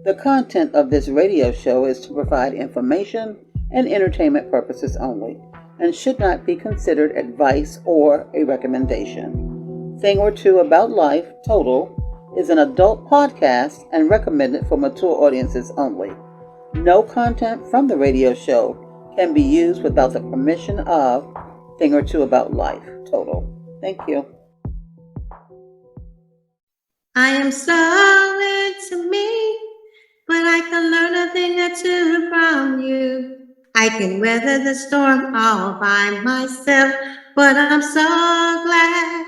The content of this radio show is to provide information and entertainment purposes only and should not be considered advice or a recommendation. Thing or Two About Life, Total, is an adult podcast and recommended for mature audiences only. No content from the radio show can be used without the permission of Thing or Two About Life, Total. Thank you. I am so into me, but I can learn a thing or two from you. I can weather the storm all by myself, but I'm so glad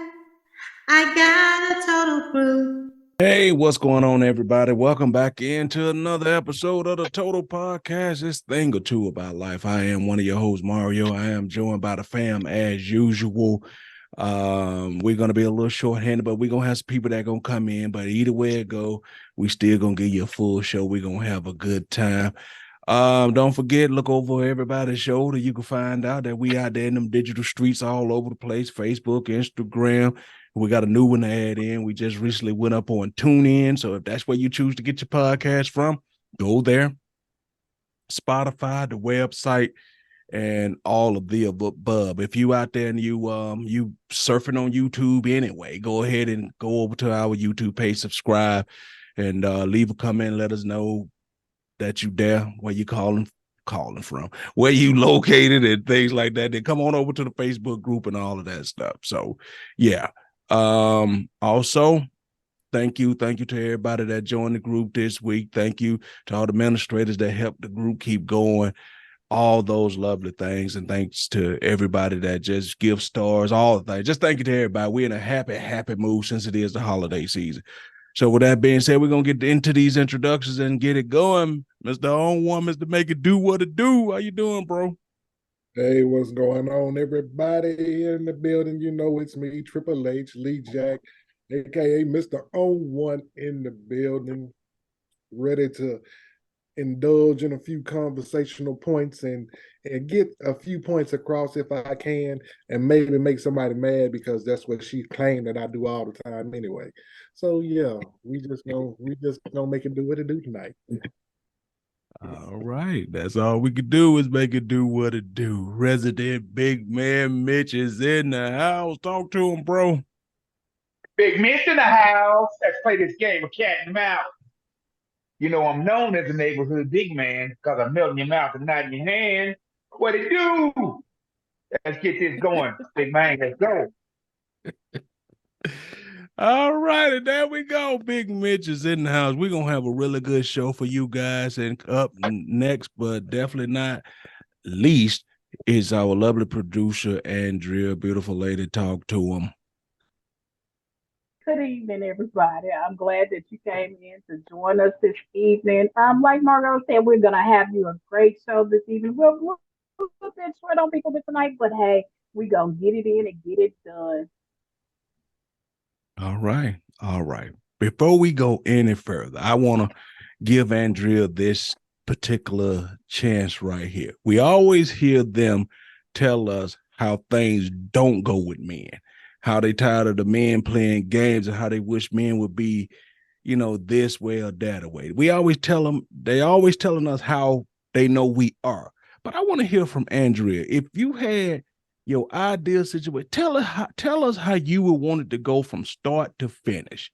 I got a total crew. Hey, what's going on, everybody? Welcome back into another episode of the Total Podcast. This Thing or Two About Life. I am one of your hosts, Mario. I am joined by the fam as usual. We're gonna be a little short-handed, but we're gonna have some people that gonna come in. But either way it go, we still gonna give you a full show. We're gonna have a good time. Don't forget, look over everybody's shoulder. You can find out that we out there in them digital streets all over the place: Facebook, Instagram. We got a new one to add in. We just recently went up on TuneIn. So if that's where you choose to get your podcast from, go there. Spotify, the website, and all of the above. If you out there and you surfing on YouTube anyway, go ahead and go over to our YouTube page, subscribe, and leave a comment. Let us know that you there, where you calling from, where you located, and things like that. Then come on over to the Facebook group and all of that stuff. So yeah. Also, thank you to everybody that joined the group this week. Thank you to all the administrators that helped the group keep going, all those lovely things. And thanks to everybody that just gives stars, all the things. Just thank you to everybody. We're in a happy mood since it is the holiday season. So with that being said, we're going to get into these introductions and get it going. Mr. Own One, Mr. Make It Do What It Do. How you doing, bro? Hey, what's going on, everybody here in the building? You know it's me, Triple H, Lee Jack, aka Mr. Own One in the building, ready to indulge in a few conversational points and get a few points across if I can, and maybe make somebody mad because that's what she claimed that I do all the time anyway. So yeah, we just gonna make it do what it do tonight. All right. That's all we could do is make it do what it do. Resident Big Man Mitch is in the house. Talk to him, bro. Big Mitch in the house. Let's play this game of cat and mouse. You know, I'm known as the neighborhood big man because I'm melting your mouth and not in your hand. What it do? Let's get this going. Big man, let's go. All right, and there we go. Big Mitch is in the house. We're going to have a really good show for you guys. And up next, but definitely not least, is our lovely producer, Andrea. Beautiful lady. Talk to him. Good evening, everybody. I'm glad that you came in to join us this evening. Like Margot said, we're going to have you a great show this evening. We'll bit short on people tonight, but hey, we're going to get it in and get it done. All right. Before we go any further, I want to give Andrea this particular chance right here. We always hear them tell us how things don't go with men, how they tired of the men playing games and how they wish men would be, this way or that way. We always tell them, they always telling us how they know we are. But I want to hear from Andrea. If you had your ideal situation, tell us how you would want it to go from start to finish.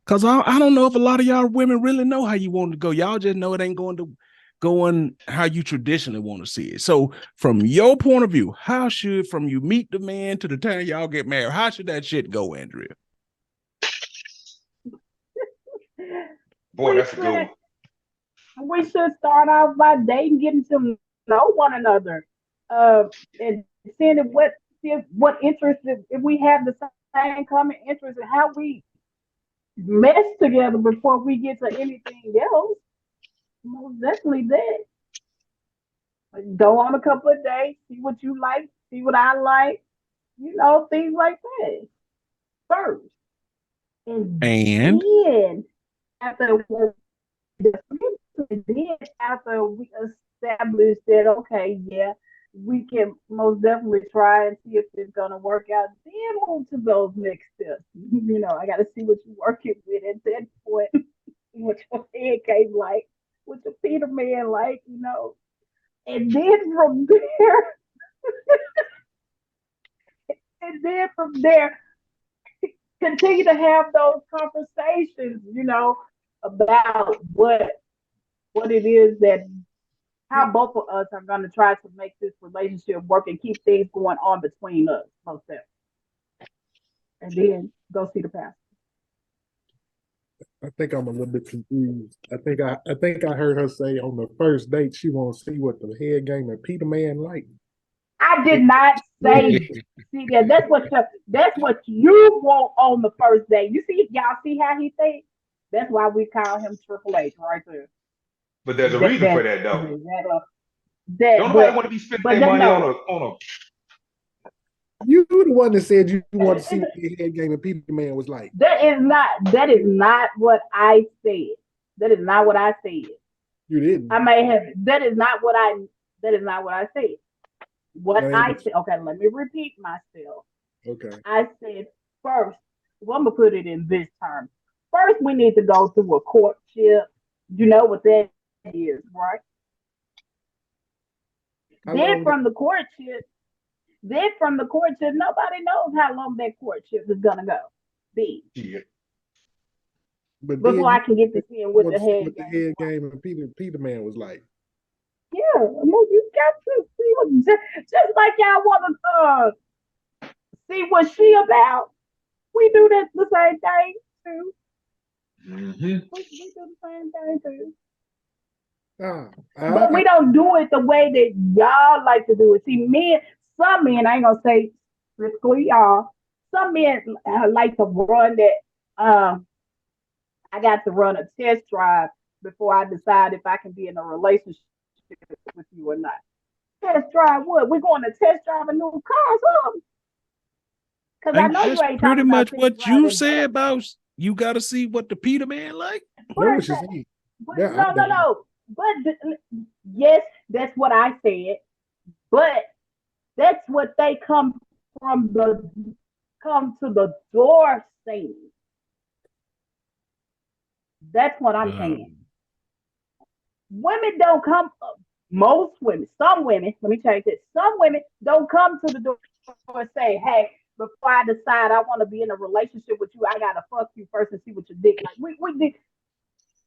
Because I don't know if a lot of y'all women really know how you want it to go. Y'all just know it ain't going how you traditionally want to see it. So from your point of view, from you meet the man to the time y'all get married, how should that shit go, Andrea? Boy, that's a good one. We should start off by dating, getting to know one another, and seeing what interests, if we have the same common interests, and how we mesh together before we get to anything else. Most definitely that. Go on a couple of days, see what you like, see what I like, things like that first. And then after we establish that, okay, yeah, we can most definitely try and see if it's gonna work out. Then move to those next steps. I got to see what you're working with at that point. what your head game like, what your Peter Man like, and then from there, and then from there, continue to have those conversations, about what it is that how both of us are going to try to make this relationship work and keep things going on between us, most definitely. And then go see the pastor. I think I'm a little bit confused. I think I heard her say on the first date she wants to see what the head game and Peter Man like. I did not say. See that that's what you want on the first date. You see, y'all see how he thinks. That's why we call him Triple H right there. But there's a That reason for that that though. that Don't nobody but want to be spending but their then money no. on You the one that said you want to see what the head game and Peter Man was like. That is not what I said. That is not what I said. You didn't. I may have that is not what I said. What That ain't I what said, okay, let me repeat myself. okay. I said first, well, I'm gonna put it in this term. First, we need to go through a courtship. You know what that is, right? How Then long? from the courtship, nobody knows how long that courtship is gonna go. Be shit. But then before you I can get to seeing what want the to see head what the game is head like. game and Peter Man was like. Yeah, I mean, you got to see what just like y'all want to see what she about. We do that the same thing too. Mm-hmm. We do the same thing too. Ah, But I, we don't do it the way that y'all like to do it. See, some men, I ain't gonna say strictly y'all. Some men like to run that. I got to run a test drive before I decide if I can be in a relationship with you or not. Test drive what? We're going to test drive a new car or something. Because I Ain't know you that's ain't pretty talking about much test what you driving said that. about you got to see what the Peter Man like? that But, what she said. but Yeah, no, I'm no, done. no. Yes, that's what I said. But that's what they come to the door saying. That's what I'm saying. Um, Women don't come. Most women, some women. Let me change it. Some women don't come to the door and say, "Hey, before I decide I want to be in a relationship with you, I gotta fuck you first and see what your dick like." We did.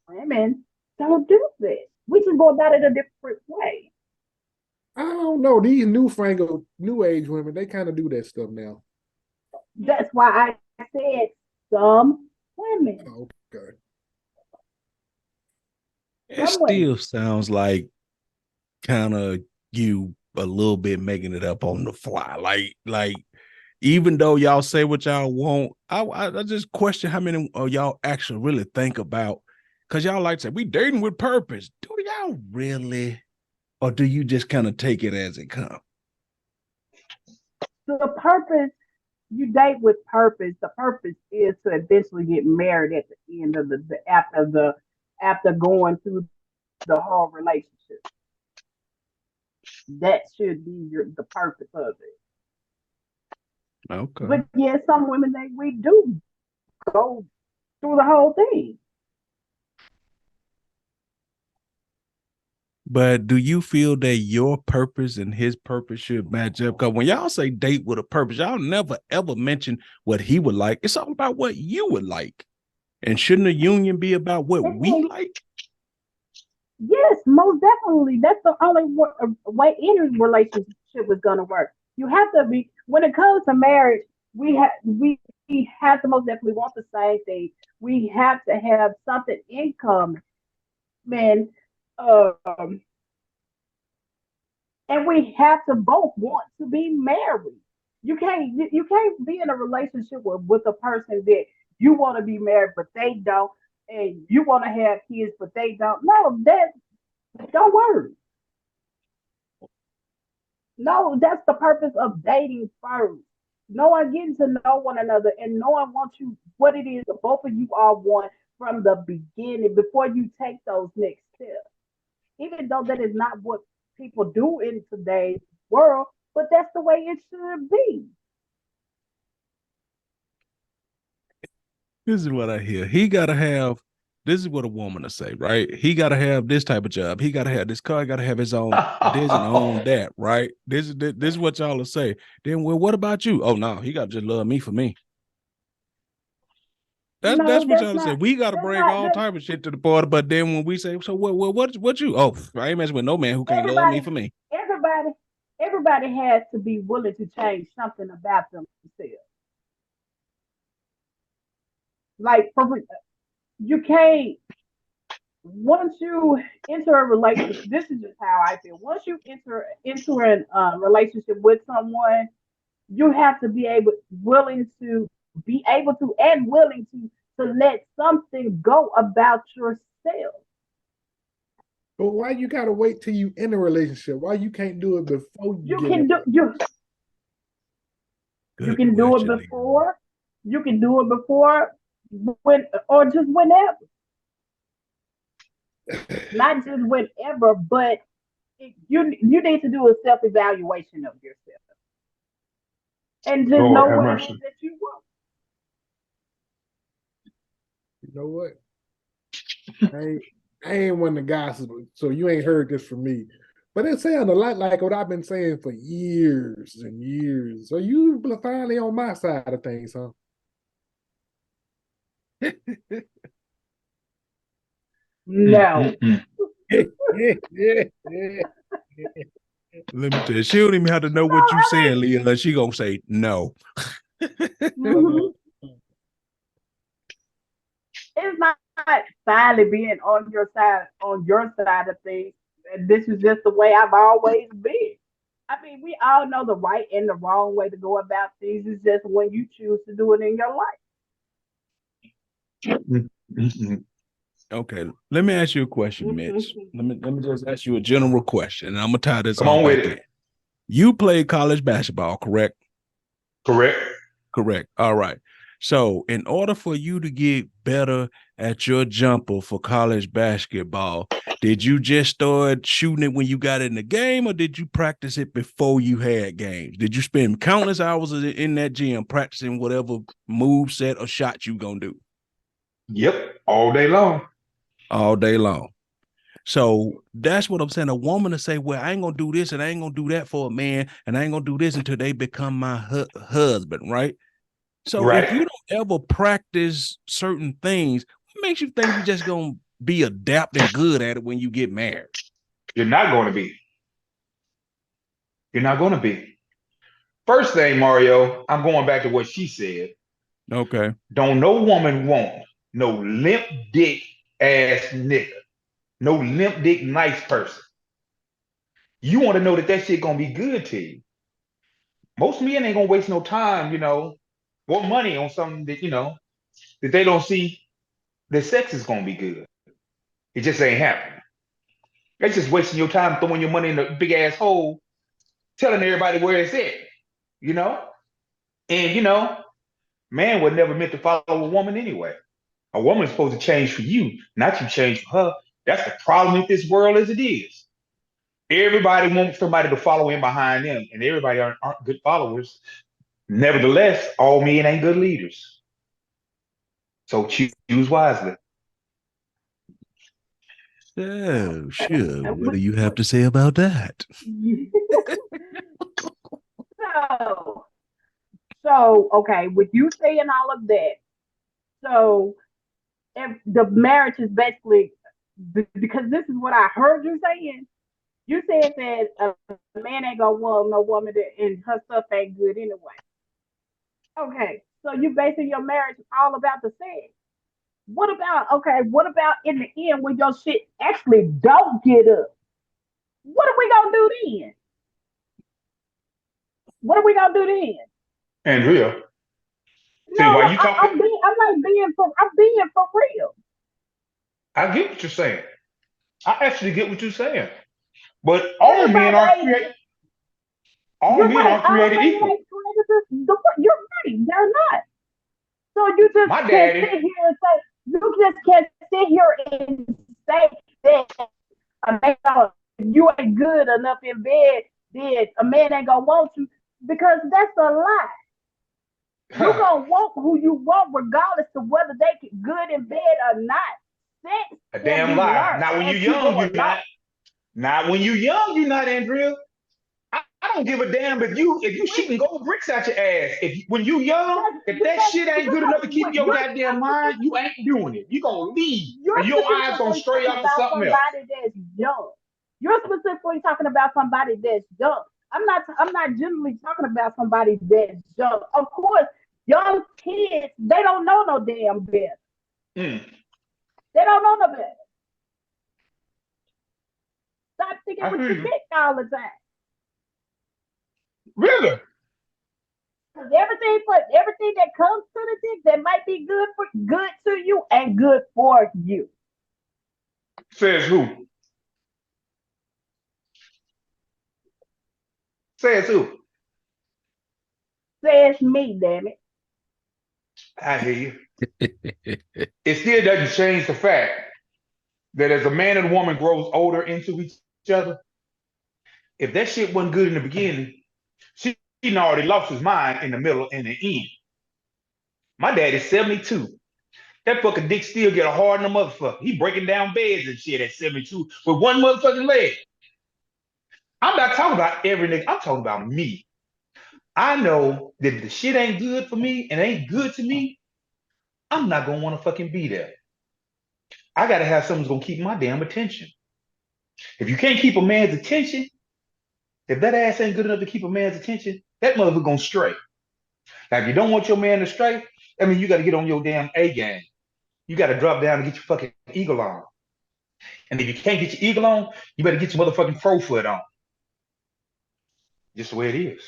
Women don't do this. We just go about it a different way. I don't know. These newfangled new age women, they kind of do that stuff now. That's why I said some women. Oh, okay. it Some still women. sounds like kind of you a little bit making it up on the fly. Like even though y'all say what y'all want, I just question how many of y'all actually really think about, because y'all like to say we dating with purpose. Do y'all really, or do you just kind of take it as it comes? The purpose you date with purpose. The purpose is to eventually get married at the end of after going through the whole relationship. That should be the purpose of it. Okay. But yeah, some women we do go through the whole thing. But do you feel that your purpose and his purpose should match up? Because when y'all say date with a purpose, y'all never ever mention what he would like. It's all about what you would like. And shouldn't a union be about what we like? Yes, most definitely. That's the only way any relationship is going to work. You have to be when it comes to marriage. We have to most definitely want the same thing. We have to have something in common, man. Um, and we have to both want to be married. You can't be in a relationship with a person that you want to be married but they don't, and you want to have kids but they don't. No, that don't work. No, that's the purpose of dating first. Knowing, getting to know one another, and knowing what it is that both of you all want from the beginning before you take those next steps. Even though that is not what people do in today's world, but that's the way it should be. This is what I hear. He got to have this is what a woman will say, right? He got to have this type of job. He got to have this car. He got to have his own this and own that, right? This is what y'all will say. Then, well, what about you? Oh, no, he got to just love me for me. That's what y'all say. We got to bring all type of shit to the party, but then when we say, so what you? Oh, I ain't messing with no man who can't love me for me. Everybody has to be willing to change something about themselves. Like, you can't. Once you enter a relationship, this is just how I feel. Once you enter into a relationship with someone, you have to be willing to and willing to let something go about yourself. But why you gotta wait till you in a relationship? Why you can't do it before you can do you can do it before. You can do it before when or just whenever. Not just whenever, but you need to do a self-evaluation of yourself. And just know what it is that you want. You know what? I ain't one of the guys, so you ain't heard this from me. But it sounds a lot like what I've been saying for years and years. So you finally on my side of things, huh? No. Let me tell you, she don't even have to know what you saying, Leah. She gonna say no. Mm-hmm. It's not finally being on your side of things. And this is just the way I've always been. I mean, we all know the right and the wrong way to go about things. It's just when you choose to do it in your life. Okay, let me ask you a question, Mitch. Let me just ask you a general question, and I'm gonna tie this Come on with it. You played college basketball, correct? Correct. All right. So, in order for you to get better at your jumper for college basketball, did you just start shooting it when you got in the game, or did you practice it before you had games? Did you spend countless hours in that gym practicing whatever move set or shot you gonna do? Yep, all day long. All day long. So that's what I'm saying. A woman to say, well, I ain't gonna do this and I ain't gonna do that for a man, and I ain't gonna do this until they become my husband, right? So if you don't ever practice certain things, what makes you think you're just gonna be adapting good at it when you get married? You're not going to be. You're not going to be. First thing, Mario, I'm going back to what she said. Okay. Don't no woman want no limp dick ass nigga. No limp dick nice person. You want to know that shit gonna be good to you. Most men ain't gonna waste no time, or money on something that, that they don't see that sex is gonna be good. It just ain't happening. That's just wasting your time throwing your money in a big ass hole, telling everybody where it's at, you know? And man was never meant to follow a woman anyway. A woman is supposed to change for you, not you change for her. That's the problem with this world as it is. Everybody wants somebody to follow in behind them, and everybody aren't good followers. Nevertheless, all men ain't good leaders. So choose wisely. Oh, sure. What do you have to say about that? So okay, with you saying all of that, so if the marriage is basically, because this is what I heard you saying. You said that a man ain't gonna want no woman and her stuff ain't good anyway. Okay, so you basing your marriage all about the sex. What about in the end when your shit actually don't get up? What are we gonna do then? What are we gonna do then? Andrea, see No, why you talking? I'm being for real. I get what you're saying. I actually get what you're saying. But all men aren't created. All You're men right. aren't All created men equal. ain't created. You're right. They're not. So you just My can't daddy, sit here and say you just can't sit here and say that a man, if you ain't good enough in bed, then a man ain't gonna want you, because that's a lie. You gonna want who you want regardless of whether they get good in bed or not. sex A can damn be lie. learned Not when you're as you young, go you're along. not. Not when you're young, you're not, Andrea. I don't give a damn if you shooting gold bricks out your ass. When you young, if that shit ain't good enough to keep your goddamn mind, you ain't doing it. You gonna leave, You're and your eyes gonna specifically stray talking off to about something else. somebody that's young. You're specifically talking about somebody that's young. I'm not generally talking about somebody that's young. Of course, young kids, they don't know no damn better. Mm, They don't know no better. Stop thinking I what hear you you. think all the time. Really? 'Cause everything that comes to the dick that might be good to you and good for you. Says who? Says who? Says me, damn it. I hear you. It still doesn't change the fact that as a man and a woman grows older into each other, if that shit wasn't good in the beginning, she already lost his mind in the middle and the end. My dad is 72. That fucking dick still get a hard in the motherfucker. He breaking down beds and shit at 72 with one motherfucking leg. I'm not talking about every nigga. I'm talking about me. I know that if the shit ain't good for me and ain't good to me, I'm not gonna want to fucking be there. I gotta have something that's gonna keep my damn attention. If you can't keep a man's attention, if that ass ain't good enough to keep a man's attention, that motherfucker gonna stray. Now, if you don't want your man to stray, I mean, you gotta get on your damn A game. You gotta drop down and get your fucking eagle on. And if you can't get your eagle on, you better get your motherfucking pro foot on. Just the way it is.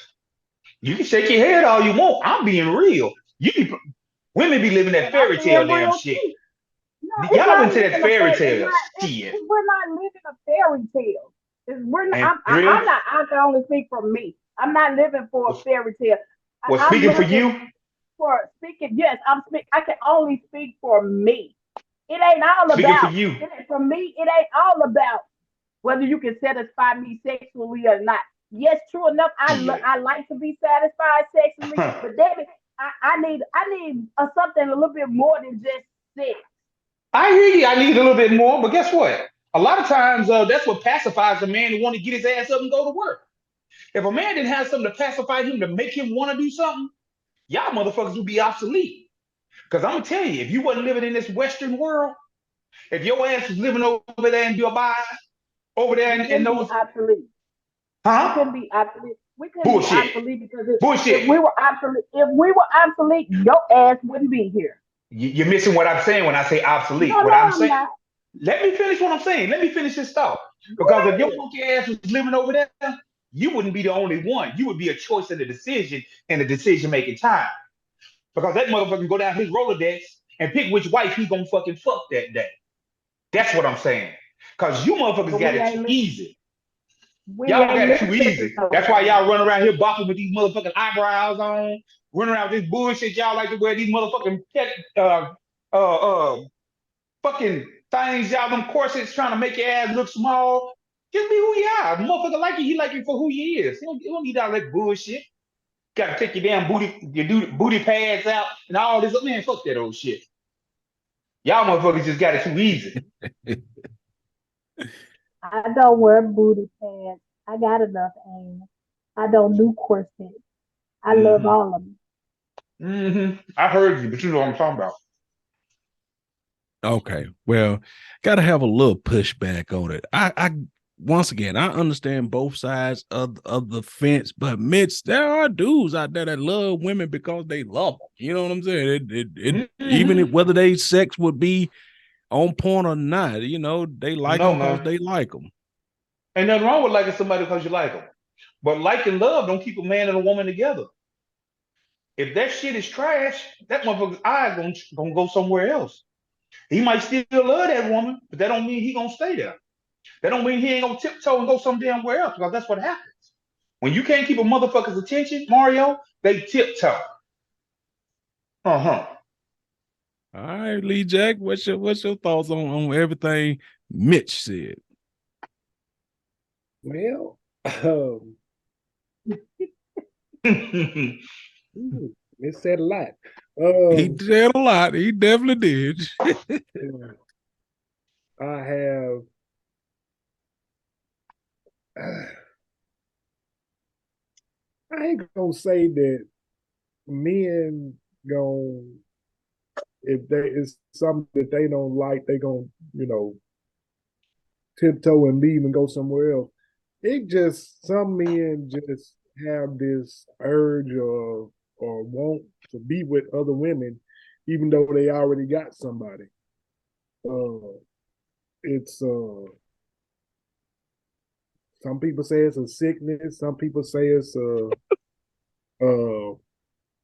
You can shake your head all you want. I'm being real. Women be living that And I'm fairy being tale damn real shit. too. No, it's Y'all not into that living a fairy fairy. tale shit. We're not living a fairy tale. We're not. And I'm real, not. I can only speak for me. I'm not living for a was, fairy tale. was I'm speaking for looking you. for speaking. Yes, I'm speak. I can only speak for me. It ain't all Speaking for about. you. For me, it ain't all about whether you can satisfy me sexually or not. Yes, true enough. Shit. I like to be satisfied sexually, but David, I need something a little bit more than just sex. I hear you. I need a little bit more, but guess what? A lot of times, that's what pacifies a man who want to get his ass up and go to work. If a man didn't have something to pacify him to make him want to do something, y'all motherfuckers would be obsolete. Because I'm gonna tell you, if you wasn't living in this Western world, if your ass was living over there in Dubai, over there We in couldn't be those, obsolete. We huh? couldn't be obsolete. We couldn't be Bullshit. obsolete because Bullshit. if we were obsolete, your ass wouldn't be here. You're missing what I'm saying when I say obsolete. No, What no, I'm I'm saying, not. let me finish what I'm saying. Let me finish this thought. Go Because if your ahead. monkey ass was living over there, you wouldn't be the only one. You would be a choice in the decision and the decision making time. Because that motherfucker can go down his Rolodex and pick which wife he gonna fucking fuck that day. That's what I'm saying. Because you motherfuckers But got it too easy. we Y'all ain't got it too listening to easy. That's why nobody. y'all run around here bopping with these motherfucking eyebrows on, running around with this bullshit. Y'all like to wear these motherfucking uh fucking things, y'all them corsets trying to make your ass look small. Just be who you are. The motherfucker like you, he like you for who you is. You don't need all that bullshit. Gotta take your damn booty pads out and all this. Man, fuck that old shit. Y'all motherfuckers just got it too easy. I don't wear booty pads. I got enough ass. I don't do corsets. I love Mm-hmm. all of them. Mm-hmm. I heard you, but you know what I'm talking about. Okay, well, gotta have a little pushback on it. I once again, I understand both sides of the fence, but Mitch, there are dudes out there that love women because they love them. You know what I'm saying? Even if, Mm-hmm. whether they sex would be on point or not, they like No, them because man. they like them. Ain't nothing wrong with liking somebody because you like them. But like and love don't keep a man and a woman together. If that shit is trash, that motherfucker's eyes gonna go somewhere else. He might still love that woman, but that don't mean he gonna stay there. That don't mean he ain't gonna tiptoe and go some damn where else, because that's what happens. When you can't keep a motherfucker's attention, Mario, they tiptoe. Uh-huh. All right, Lee Jack, what's your thoughts on everything Mitch said? Well, it said a lot. He Um, did a lot. He definitely did. yeah. I have I ain't gonna say that men gon' if they it's something that they don't like, they gonna, tiptoe and leave and go somewhere else. It just some men just have this urge or want to be with other women, even though they already got somebody. Uh, it's some people say it's a sickness. Some people say it's a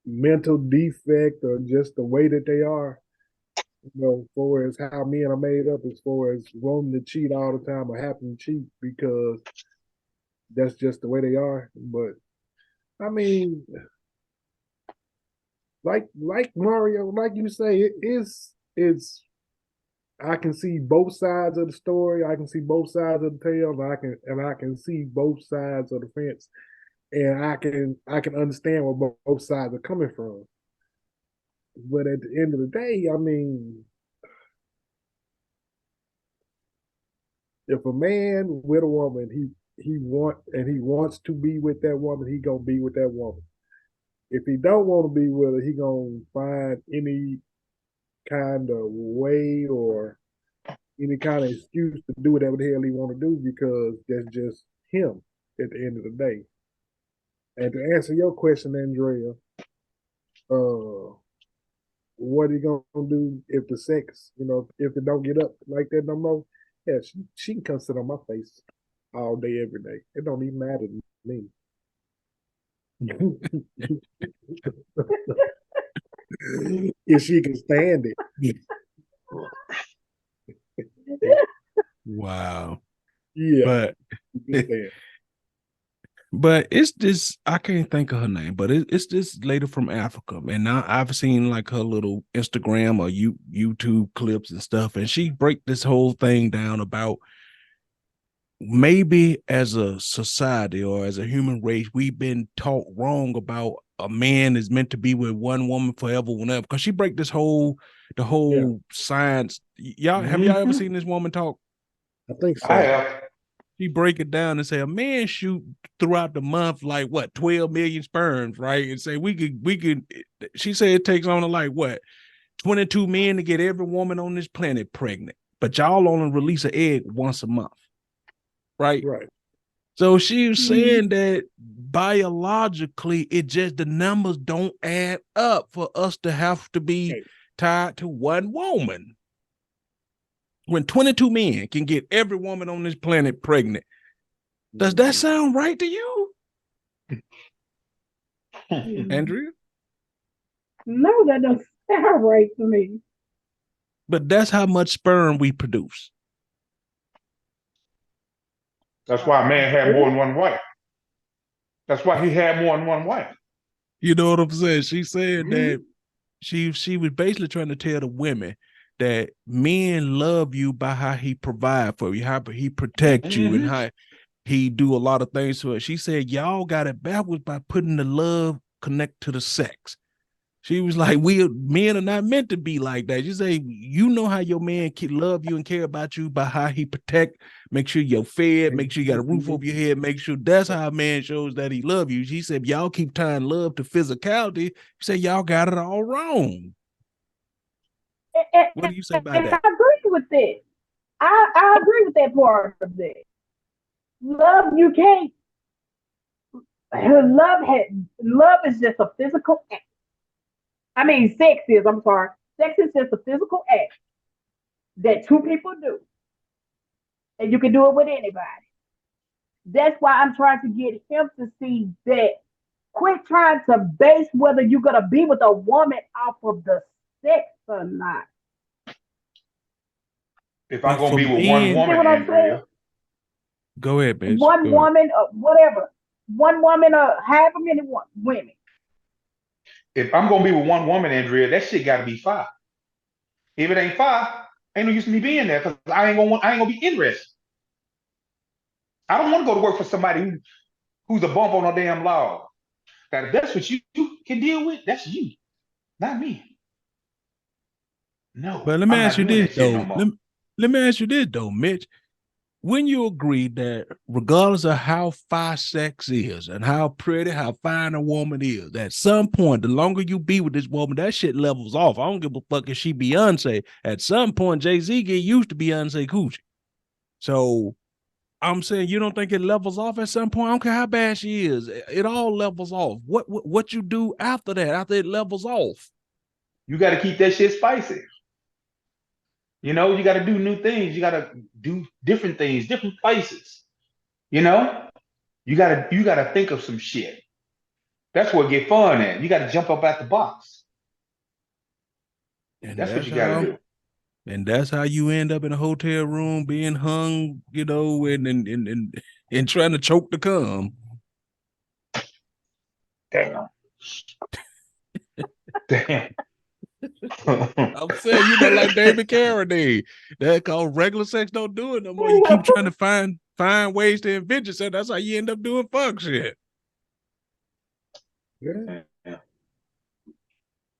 mental defect or just the way that they are. As far as how men are made up, as far as wanting to cheat all the time or having to cheat because that's just the way they are. But I mean, like Mario, like you say, it's I can see both sides of the story. I can see both sides of the tale, and I can see both sides of the fence, and I can understand where both sides are coming from. But at the end of the day, I mean, if a man with a woman, he wants to be with that woman, he gonna be with that woman. If he don't want to be with her, he gonna find any kind of way or any kind of excuse to do whatever the hell he want to do because that's just him at the end of the day. And to answer your question, Andrea, uh, what he gonna do if the sex, if it don't get up like that no more? Yeah, she can come sit on my face all day, every day. It don't even matter to me. If she can stand it. Wow. Yeah. But it's this, I can't think of her name, but it's this lady from Africa. And now I've seen like her little Instagram or YouTube clips and stuff. And she break this whole thing down about maybe as a society or as a human race, we've been taught wrong about a man is meant to be with one woman forever, whenever. Because she break the whole science. Y'all, have y'all ever seen this woman talk? I think so. I have. She break it down and say a man shoot throughout the month like what 12 million sperms, right? And say we could. She said it takes on like what 22 men to get every woman on this planet pregnant, but y'all only release an egg once a month, right? Right. So she was saying that biologically, it just the numbers don't add up for us to have to be tied to one woman. When 22 men can get every woman on this planet pregnant, does that sound right to you, Andrea? No, that doesn't sound right to me. But that's how much sperm we produce. That's why a man had more than one wife. That's why he had more than one wife. You know what I'm saying? She said that she was basically trying to tell the women that men love you by how he provide for you, how he protect you, and how he do a lot of things to it. She said, y'all got it backwards by putting the love connect to the sex. She was like, men are not meant to be like that. She say, you know how your man can love you and care about you by how he protect, make sure you're fed, make sure you got a roof over your head, make sure that's how a man shows that he love you. She said, y'all keep tying love to physicality. She said, y'all got it all wrong. What do you say about that? I agree with that. I agree with that part of that. Love, you can't. Love is just a physical act. I mean, sex is. I'm sorry. Sex is just a physical act that two people do, and you can do it with anybody. That's why I'm trying to get him to see that. Quit trying to base whether you're gonna be with a woman off of the sex or not. If I'm gonna be with one see woman, what I'm saying? Andrea, Go ahead, bitch. One woman, or whatever. One woman, or however many women. if I'm gonna be with one woman, Andrea, that shit got to be five. If it ain't five, ain't no use in me being there because I ain't gonna be interested. I don't want to go to work for somebody who's a bump on a damn log. That if that's what you can deal with, that's you, not me. No, But let me I'm ask not you doing this that shit no though. more. Let me ask you this though, Mitch. When you agree that regardless of how fine sex is and how pretty, how fine a woman is, at some point, the longer you be with this woman, that shit levels off. I don't give a fuck if she Beyonce. At some point, Jay-Z get used to Beyonce coochie. So I'm saying you don't think it levels off at some point? I don't care how bad she is. It all levels off. What you do after that, after it levels off? You got to keep that shit spicy. You know, you got to do new things. You got to do different things, different places. You know, you gotta think of some shit. That's where it get fun at. You got to jump up at the box. And That's what you got to do. And that's how you end up in a hotel room being hung, you know, and trying to choke the cum. Damn. Damn. I'm saying, you know, like David Carradine, that called regular sex don't do it no more. You keep trying to find ways to invent yourself. That's how you end up doing fuck shit. Yeah.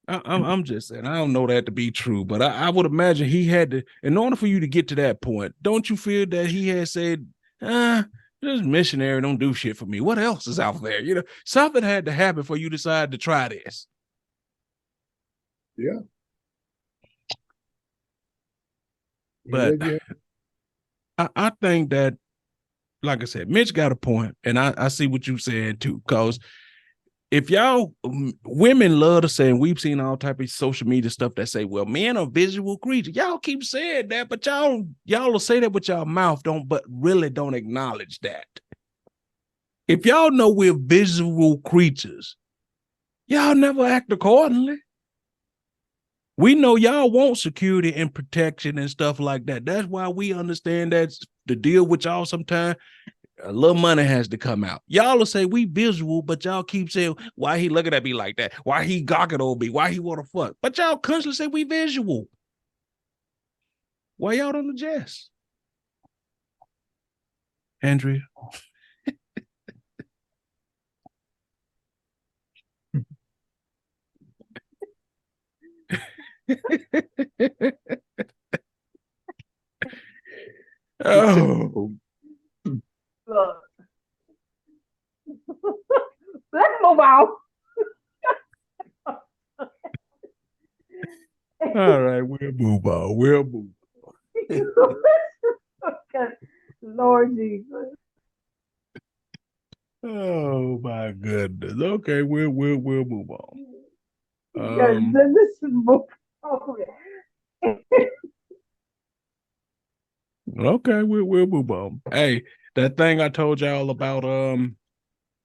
I'm just saying, I don't know that to be true, but I would imagine he had to, in order for you to get to that point, don't you feel that he had said, this missionary don't do shit for me. What else is out there? You know, something had to happen for you to decide to try this. Yeah. But I think that, like I said, Mitch got a point, and I see what you said too, because if y'all women love to say, and we've seen all type of social media stuff that say, well, men are visual creatures. Y'all keep saying that, but y'all will say that with y'all mouth, but really don't acknowledge that. If y'all know we're visual creatures, y'all never act accordingly. We know y'all want security and protection and stuff like that. That's why we understand that the deal with y'all sometimes, a little money has to come out. Y'all will say we visual, but y'all keep saying, why he looking at me like that? Why he gawking on me? Why he want to fuck? But y'all constantly say we visual. Why y'all don't adjust? Andrea? Oh. Look. Let's move on. All right, we'll move on. We'll move on. Lord Jesus. Oh my goodness. Okay, we'll move on. This is move on. Okay, we'll move on. Hey, that thing I told y'all about,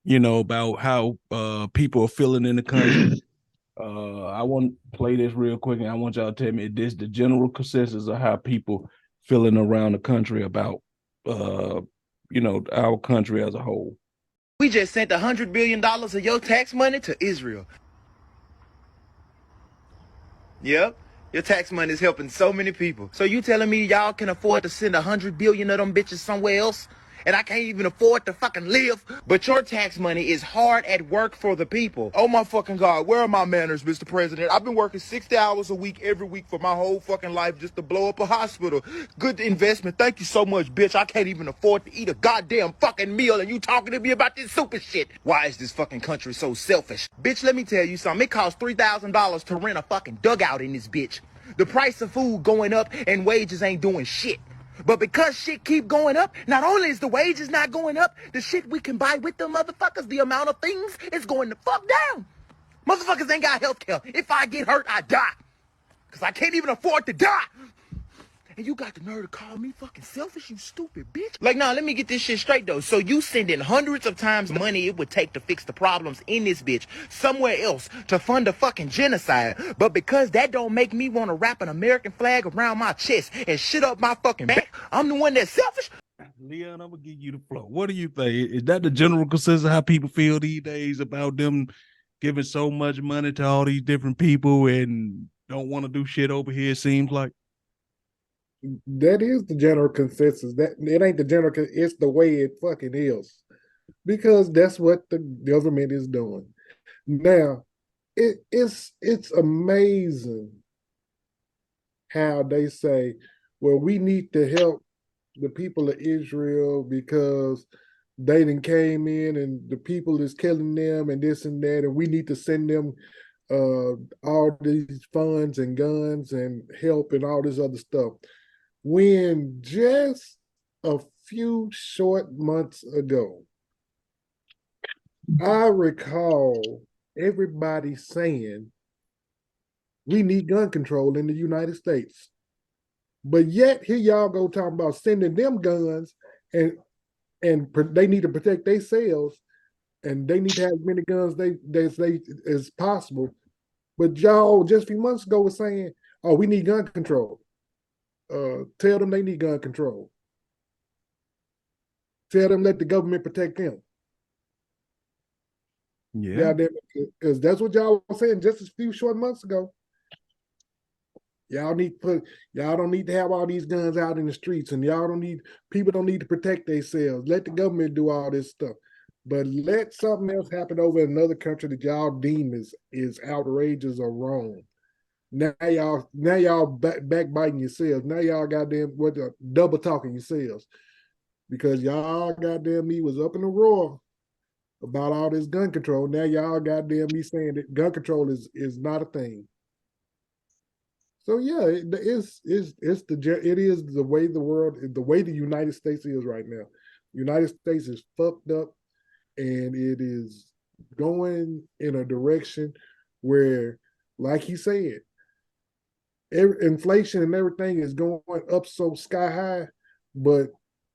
about how people are feeling in the country. I want to play this real quick, and I want y'all to tell me this the general consensus of how people feeling around the country about our country as a whole. We just sent $100 billion of your tax money to Israel. Yep. Your tax money is helping so many people. So you telling me y'all can afford to send 100 billion of them bitches somewhere else? And I can't even afford to fucking live? But your tax money is hard at work for the people. Oh my fucking God, where are my manners, Mr. President? I've been working 60 hours a week every week for my whole fucking life just to blow up a hospital. Good investment. Thank you so much, bitch. I can't even afford to eat a goddamn fucking meal and you talking to me about this super shit. Why is this fucking country so selfish? Bitch, let me tell you something. It costs $3,000 to rent a fucking dugout in this bitch. The price of food going up and wages ain't doing shit. But because shit keep going up, not only is the wages not going up, the shit we can buy with them motherfuckers, the amount of things is going to fuck down. Motherfuckers ain't got health care. If I get hurt, I die. Because I can't even afford to die. And you got the nerve to call me fucking selfish, you stupid bitch. Like, nah, let me get this shit straight, though. So you sending hundreds of times the money it would take to fix the problems in this bitch somewhere else to fund a fucking genocide. But because that don't make me want to wrap an American flag around my chest and shit up my fucking back, I'm the one that's selfish? Leon, I'm going to give you the floor. What do you think? Is that the general consensus of how people feel these days about them giving so much money to all these different people and don't want to do shit over here, it seems like? That is the general consensus. That it ain't the general. It's the way it fucking is, because that's what the government is doing now. It's amazing how they say, well, we need to help the people of Israel because they done came in and the people is killing them and this and that, and we need to send them all these funds and guns and help and all this other stuff. When just a few short months ago, I recall everybody saying we need gun control in the United States. But yet here y'all go talking about sending them guns and they need to protect themselves and they need to have as many guns as possible. But y'all just a few months ago was saying, oh, we need gun control. Tell them they need gun control. Tell them let the government protect them. Yeah. Because that's what y'all were saying just a few short months ago. Y'all don't need to have all these guns out in the streets, and people don't need to protect themselves. Let the government do all this stuff. But let something else happen over in another country that y'all deem is outrageous or wrong. Now y'all backbiting yourselves. Now y'all goddamn double talking yourselves. Because y'all goddamn me was up in the roar about all this gun control. Now y'all goddamn me saying that gun control is not a thing. So yeah, it is the way the United States is right now. The United States is fucked up, and it is going in a direction where, like he said, inflation and everything is going up so sky high, but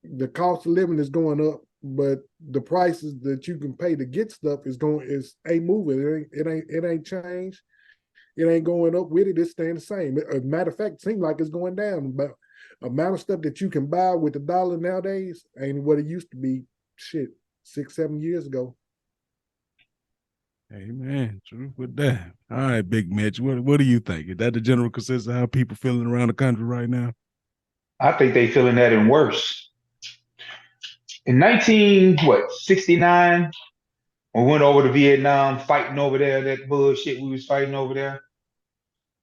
the cost of living is going up, but the prices that you can pay to get stuff ain't moving. It ain't changed. It ain't going up with it. It's staying the same. As a matter of fact, it seems like it's going down. But amount of stuff that you can buy with the dollar nowadays ain't what it used to be. Shit, 6-7 years ago. Amen. True with that. All right, Big Mitch. What do you think? Is that the general consensus of how people feeling around the country right now? I think they feeling that and worse. In 69, we went over to Vietnam, fighting over there, that bullshit we was fighting over there.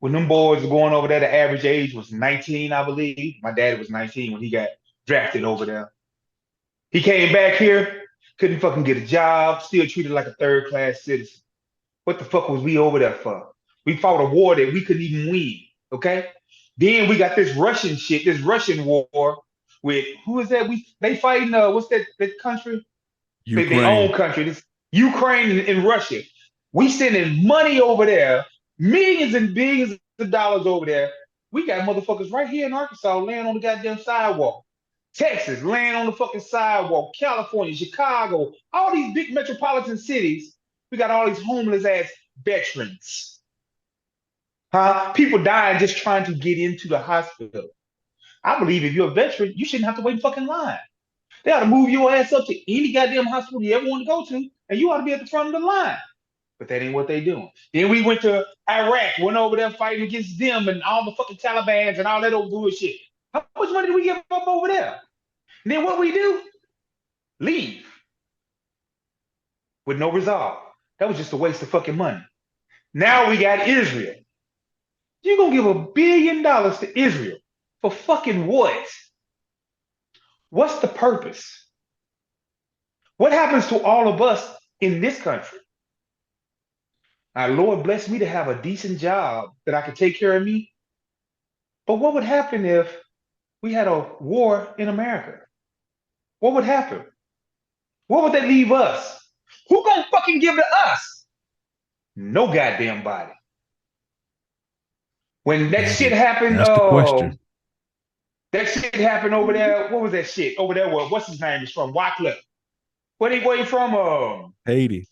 When them boys were going over there, the average age was 19, I believe. My dad was 19 when he got drafted over there. He came back here, couldn't fucking get a job, still treated like a third-class citizen. What the fuck was we over there for? We fought a war that we couldn't even win, okay? Then we got this Russian shit, this Russian war with, who is that? They fighting, what's that country? Their own Ukraine. country. This Ukraine and Russia. We sending money over there, millions and billions of dollars over there. We got motherfuckers right here in Arkansas laying on the goddamn sidewalk. Texas laying on the fucking sidewalk. California, Chicago, all these big metropolitan cities. We got all these homeless ass veterans. Huh? People dying just trying to get into the hospital. I believe if you're a veteran, you shouldn't have to wait in fucking line. They ought to move your ass up to any goddamn hospital you ever want to go to, and you ought to be at the front of the line. But that ain't what they doing. Then we went to Iraq, went over there fighting against them and all the fucking Talibans and all that old bullshit. How much money did we give up over there? And then what we do? Leave. With no resolve. That was just a waste of fucking money. Now we got Israel. You're gonna give $1 billion to Israel for fucking what? What's the purpose? What happens to all of us in this country? Our Lord blessed me to have a decent job that I could take care of me. But what would happen if we had a war in America? What would happen? What would they leave us? Who gonna fucking give to us? No goddamn body. When that shit happened, That's the question. that shit happened over there. What was that shit over there? What's his name is from? Wycliffe. Where he from? Haiti.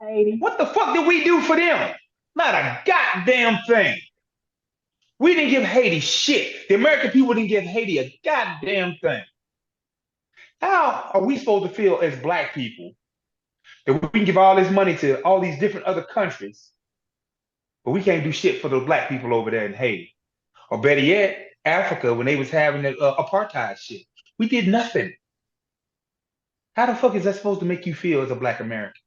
Haiti. What the fuck did we do for them? Not a goddamn thing. We didn't give Haiti shit. The American people didn't give Haiti a goddamn thing. How are we supposed to feel as black people that we can give all this money to all these different other countries, but we can't do shit for the black people over there in Haiti? Or better yet, Africa, when they was having the apartheid shit. We did nothing. How the fuck is that supposed to make you feel as a black American?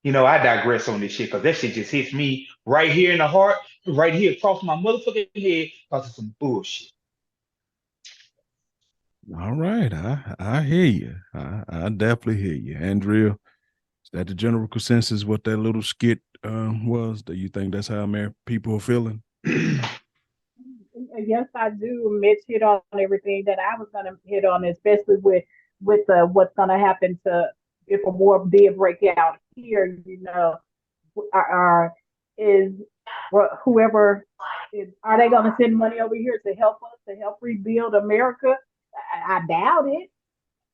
I digress on this shit because that shit just hits me right here in the heart, right here across my motherfucking head because it's some bullshit. All right, I hear you. I definitely hear you, Andrea. Is that the general consensus? What that little skit was? Do you think that's how American people are feeling? Yes, I do. Mitch hit on everything that I was going to hit on, especially with what's going to happen to if a war did break out here. Are is whoever is, are they going to send money over here to help us to help rebuild America? I doubt it.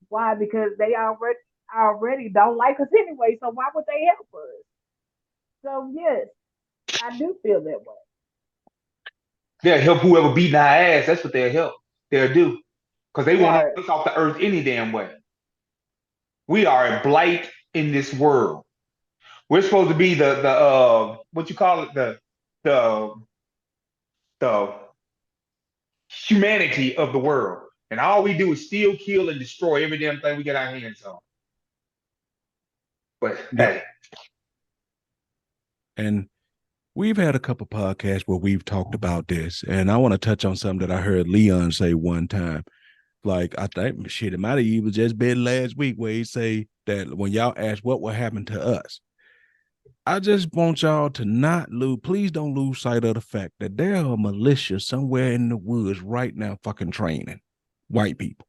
Why? Because they already don't like us anyway. So why would they help us? So yes, I do feel that way. They'll help whoever beating our ass. That's what they'll help. They'll do. Because they want Right. us off the earth any damn way. We are a blight in this world. We're supposed to be the what you call it, the the humanity of the world. And all we do is steal, kill, and destroy every damn thing we get our hands on. But Yep. hey. And we've had a couple podcasts where we've talked about this, and I want to touch on something that I heard Leon say one time. Like, I think shit, it might have even just been last week where he say that when y'all ask what will happen to us, I just want y'all to not lose, please don't lose sight of the fact that there are militia somewhere in the woods right now fucking training white people.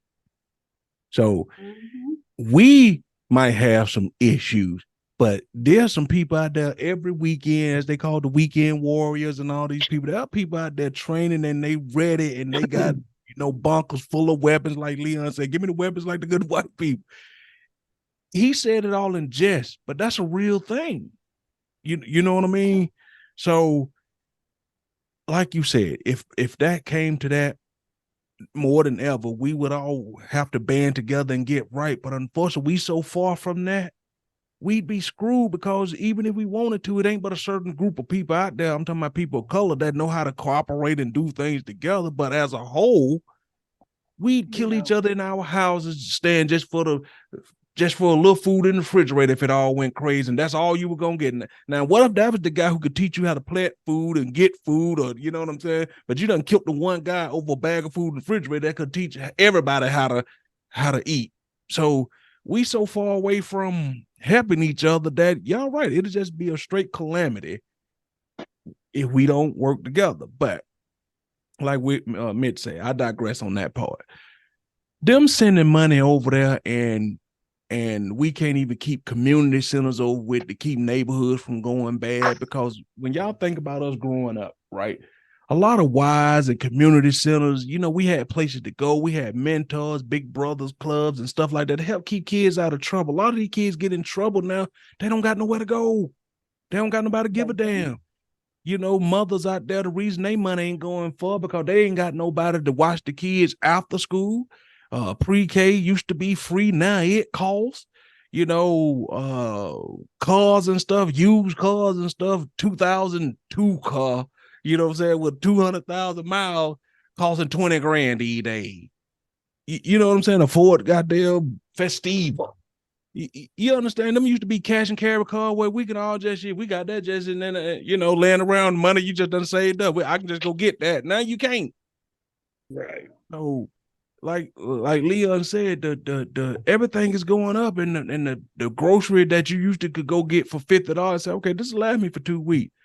So we might have some issues, but there's some people out there every weekend, as they call the weekend warriors and all these people. There are people out there training and they ready and they got, bunkers full of weapons, like Leon said. Give me the weapons like the good white people. He said it all in jest, but that's a real thing. You know what I mean? So, like you said, if that came to that, more than ever, we would all have to band together and get right. But unfortunately, we so far from that, we'd be screwed because even if we wanted to, it ain't but a certain group of people out there. I'm talking about people of color that know how to cooperate and do things together. But as a whole, we'd kill each other in our houses, stand just for a little food in the refrigerator if it all went crazy, and that's all you were gonna get. Now, what if that was the guy who could teach you how to plant food and get food, or you know what I'm saying? But you done killed the one guy over a bag of food in the refrigerator that could teach everybody how to eat. So we so far away from helping each other that y'all right, it'll just be a straight calamity if we don't work together. But like Mitch said, I digress on that part. Them sending money over there and we can't even keep community centers over with to keep neighborhoods from going bad, because when y'all think about us growing up, right, a lot of Y's and community centers, we had places to go. We had mentors, big brothers clubs and stuff like that to help keep kids out of trouble. A lot of these kids get in trouble now. They don't got nowhere to go. They don't got nobody to give a damn. Mothers out there, the reason they money ain't going far because they ain't got nobody to watch the kids after school. Pre-K used to be free. Now it costs, cars and stuff, used cars and stuff, 2002 car, what I'm saying, with 200,000 miles costing 20 grand these days. You know what I'm saying? A Ford goddamn Festiva. You understand? Them used to be cash and carry car where we can all just we got that just and then laying around money you just done saved up. I can just go get that. Now you can't. Right. So like Leon said, the everything is going up, and the grocery that you used to could go get for $50. Say, okay, this will last me for 2 weeks.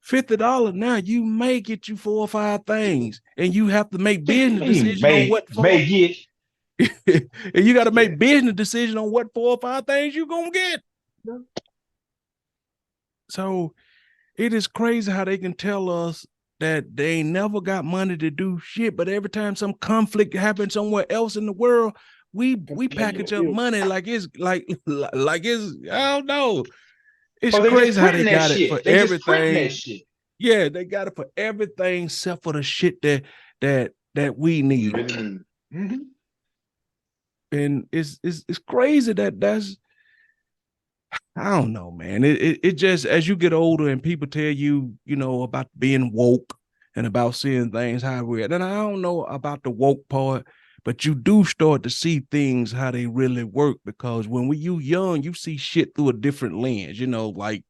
$50 now, you may get you 4 or 5 things, and you have to make business decision on what for. And you got to make business decision on what 4 or 5 things you gonna get. So it is crazy how they can tell us that they ain't never got money to do shit, but every time some conflict happens somewhere else in the world, we package up money like it's like it's, I don't know. It's crazy how they got it for everything. Yeah, they got it for everything except for the shit that we need. Mm-hmm. And it's crazy that's, I don't know, man. It just, as you get older and people tell you, about being woke and about seeing things how we're, and I don't know about the woke part, but you do start to see things how they really work, because when you young, you see shit through a different lens, like,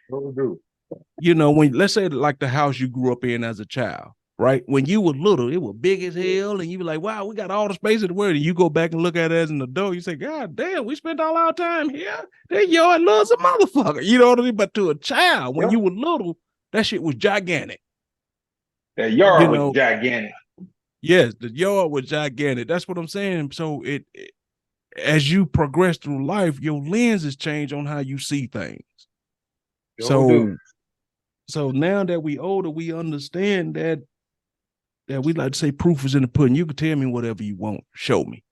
when, let's say, like the house you grew up in as a child, right? When you were little, it was big as hell, and you were like, wow, we got all the space in the world. And you go back and look at it as an adult, you say, God damn, we spent all our time here. That yard loves a motherfucker. You know what I mean? But to a child, when you were little, that shit was gigantic. That yard was gigantic. Yes, the yard was gigantic. That's what I'm saying. So as you progress through life, your lenses change on how you see things. So now that we older, we understand that we like to say proof is in the pudding. You can tell me whatever you want. Show me.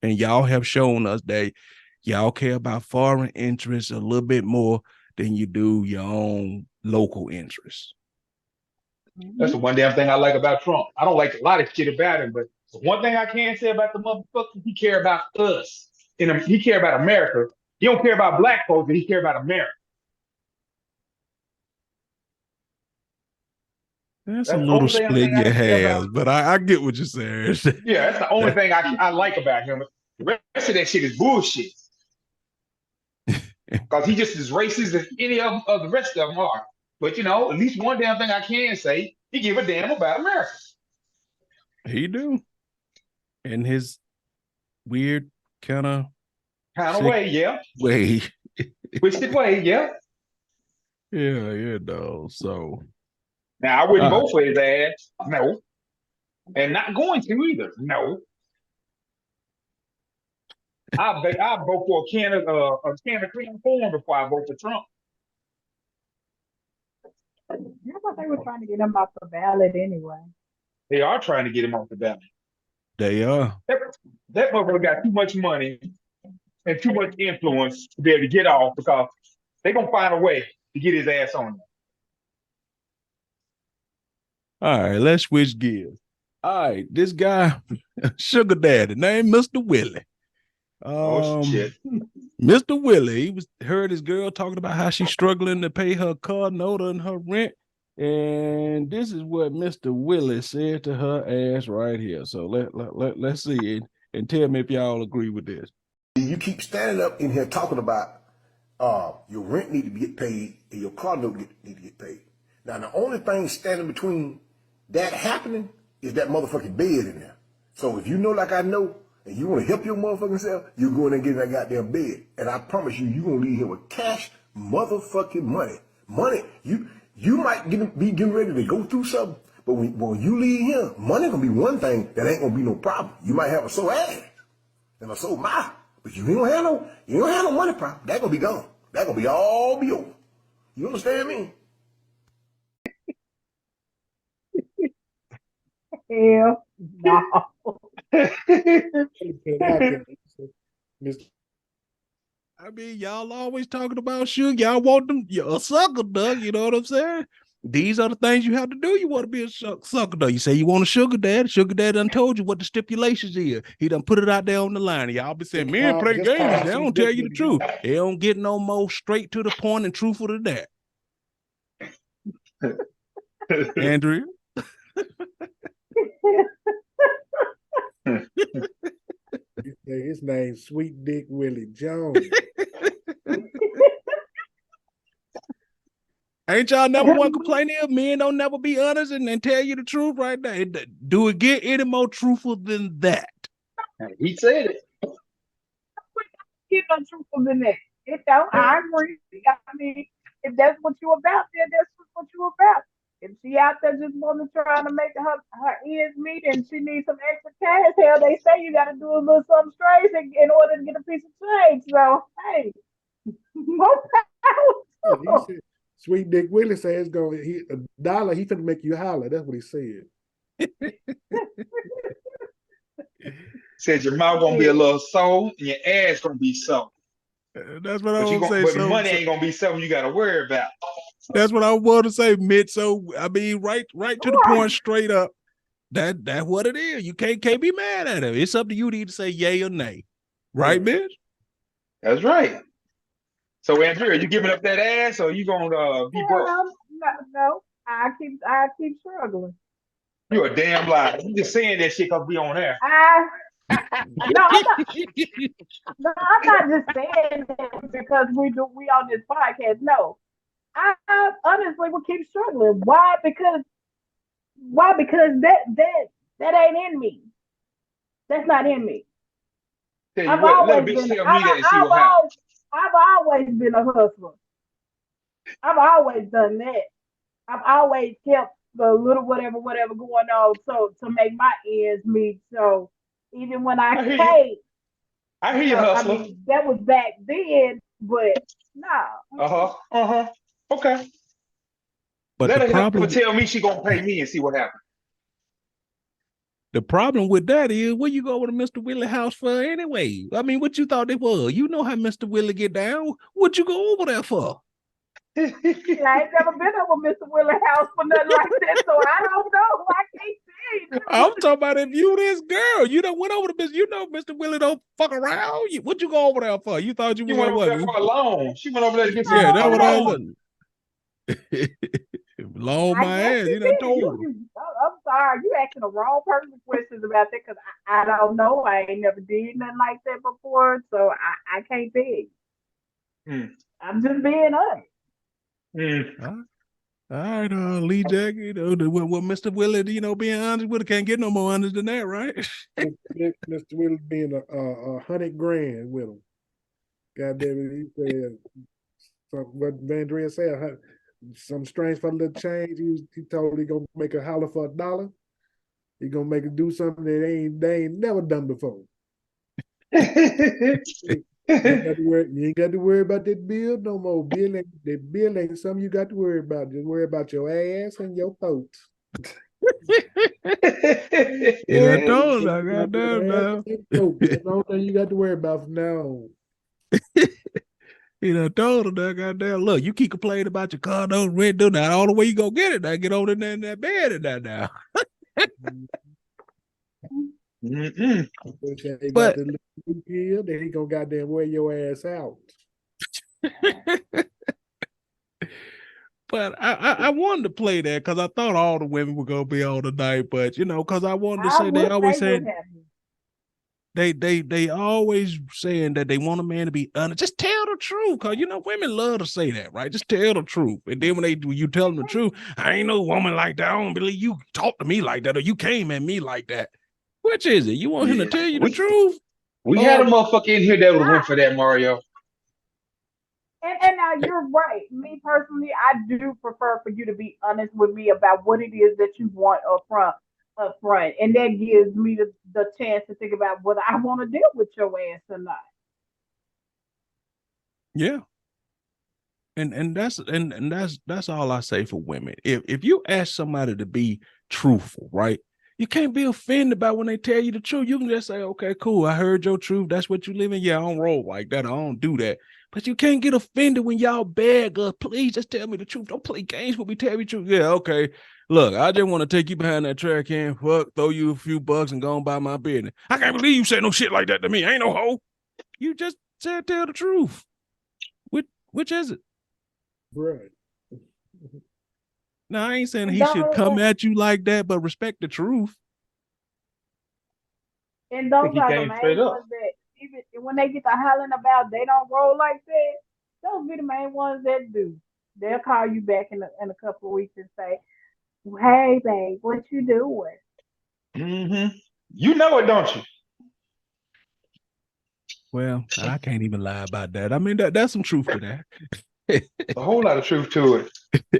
And y'all have shown us that y'all care about foreign interests a little bit more than you do your own local interests. That's the one damn thing I like about Trump. I don't like a lot of shit about him, but one thing I can say about the motherfucker, he care about us. He care about America. He don't care about black folks, but he care about America. That's a little split your hairs, but I get what you're saying. Yeah, that's the only thing I like about him. The rest of that shit is bullshit. Because he just as racist as any of the rest of them are. But at least one damn thing I can say, he give a damn about America. He do. In his weird kind of way, yeah. Way. Twisted way, yeah. Yeah, no. So now I wouldn't vote for his ass. No. And not going to either. No. I vote for a can of clean corn before I vote for Trump. I thought they were trying to get him off the ballot anyway. They are trying to get him off the ballot. They are. That motherfucker got too much money and too much influence to be able to get off, because they're going to find a way to get his ass on there. All right, let's switch gears. All right, this guy, Sugar Daddy, named Mr. Willie. Shit. Mr. Willie, heard his girl talking about how she's struggling to pay her car note and her rent. And this is what Mr. Willie said to her ass right here. So let's see it and tell me if y'all agree with this. You keep standing up in here talking about your rent need to get paid and your car note need to get paid. Now, the only thing standing between that happening is that motherfucking bed in there. So if you know like I know, and you want to help your motherfucking self, you go in and get in that goddamn bed. And I promise you, you're going to leave here with cash motherfucking money. Money, you might be getting ready to go through something, but when you leave here, money going to be one thing that ain't going to be no problem. You might have a sore ass and a sore mouth, but you don't have no money problem. That going to be gone. That going to be all be over. You understand me? Hell no. I mean, y'all always talking about sugar. Y'all want them, you're a sucker, Doug. You know what I'm saying? These are the things you have to do. You want to be a sucker, Doug. You say you want a sugar dad. Sugar dad done told you what the stipulations is. He done put it out there on the line. Y'all be saying, men play games. They don't tell you the truth. They don't get no more straight to the point and truthful to that. Andrea? His name's Sweet Dick Willie Jones. Ain't y'all never one complaining if men don't never be honest and tell you the truth right now? Do it get any more truthful than that? He said it. Get no truthful than that. It don't. I agree. I mean, if that's what you about, then that's what you about. If she out there just wanting to try to make her ends meet and she needs some extra cash, hell, they say you got to do a little something strange in order to get a piece of change. So, hey, more power. He said, Sweet Dick Willie says $1, he finna make you holler. That's what he said. Said your mouth gonna be a little sore and your ass gonna be sore. That's what I want to say. But money ain't gonna be something you gotta worry about. That's what I want to say, Mitch. So I mean, right to the point, straight up. That's what it is. You can't be mad at it. It's up to you to either say yay or nay, right, Mitch? That's right. So Andrea, you giving up that ass, or you gonna be broke? No. I keep struggling. You a damn liar. You just saying that shit because we on air. No, I'm not. No, I'm not just saying that because we on this podcast. No, I honestly will keep struggling. Why? Because that ain't in me. That's not in me. Tell you I've what, let a always bitch been. tell me that and see what happens. I've always been a hustler. I've always done that. I've always kept the little whatever going on so to make my ends meet. So even when I I hear you. can't, I hear you, I hustler. mean that was back then, but Okay. But Let her tell me she gonna pay me and see what happens. the problem with that is, where you go over to Mr. Willie house for anyway? I mean, what you thought it was? You know how Mr. Willie get down. What you go over there for? I ain't never been over Mr. Willie house for nothing like that, so I don't know. I can't say. I'm talking about if you this girl, you done went over to Mr. You know Mr. Willie don't fuck around. What you go over there for? You thought you She were went gonna over what? there for a loan. She went over there to get Yeah, a that's what I loan. Long I my guess ass. you You done did. told her. I'm sorry. You asking the wrong person questions about that because I don't know. I ain't never did nothing like that before, so I can't tell you. Mm. I'm just being honest. Mm. All right, Lee Jack, what Mr. Willie, being honest with it, can't get no more honest than that, right? Mr. Willie being a $100,000 with him. God damn it, he said what Vandria said, some strange for a little change. He told he gonna make a holler for $1. He gonna make it do something that they ain't never done before. You ain't got to worry about that bill no more. That bill ain't something you got to worry about. Just worry about your ass and your folks. I told her, goddamn now. That's the only thing you got to worry about from now on. Told her that, goddamn, look, you keep complaining about your car, don't rent, do that. All the way you gonna get it, now get on in that bed and that now. He got But the little bill, then he gonna goddamn wear your ass out. But I wanted to play that because I thought all the women were gonna be on tonight, but because I wanted to I say wish they would have me. they always saying that they want a man to be honest. Just tell the truth, because women love to say that, right? Just tell the truth. And then when you tell them the truth, I ain't no woman like that. I don't believe you talk to me like that, or you came at me like that. Which is it? You want him to tell you the truth? We had a motherfucker in here that would have went for that, Mario. And now you're right. Me personally, I do prefer for you to be honest with me about what it is that you want up front. And that gives me the chance to think about whether I want to deal with your ass or not. Yeah. And that's all I say for women. If you ask somebody to be truthful, right? You can't be offended by when they tell you the truth. You can just say, okay, cool. I heard your truth. That's what you live in. Yeah, I don't roll like that. I don't do that. But you can't get offended when y'all beg us. Please just tell me the truth. Don't play games with me. Tell me the truth. Yeah, okay. Look, I just want to take you behind that trash can, throw you a few bucks and go on by my business. I can't believe you said no shit like that to me. I ain't no hoe. You just said tell the truth. Which is it? Right. Now, I ain't saying he should come at you like that, but respect the truth. And those He are the came straight main up. ones that even when they get to hollering about they don't roll like that, those be the main ones that do. They'll call you back in a couple of weeks and say, "Hey, babe, what you doing?" Mm-hmm. You know it, don't you? Well, I can't even lie about that. I mean, that's some truth to that. A whole lot of truth to it.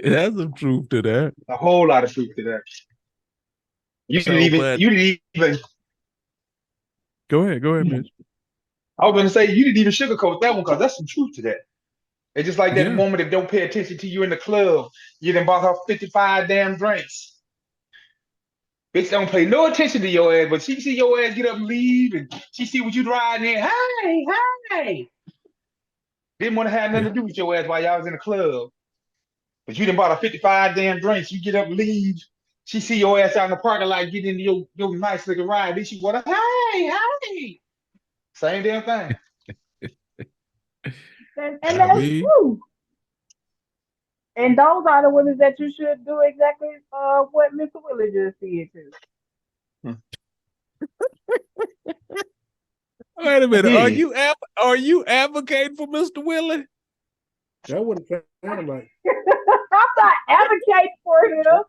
That's some truth to that. A whole lot of truth to that. You didn't even. Go ahead, Mitch. I was gonna say you didn't even sugarcoat that one because that's some truth to that. It's just like that woman that don't pay attention to you in the club. You done bought her 55 damn drinks. Bitch don't pay no attention to your ass, but she see your ass get up and leave, and she see what you riding in. Hey. Didn't want to have nothing to do with your ass while y'all was in the club. But you done bought her 55 damn drinks. You get up and leave. She see your ass out in the parking lot getting into your nice looking ride. Then she want to, hey. Same damn thing. And that's true. And those are the women that you should do exactly what Mr. Willie just said to. Wait a minute. Yeah. Are you advocating for Mr. Willie? That would have sounded like. I'm not advocating for him.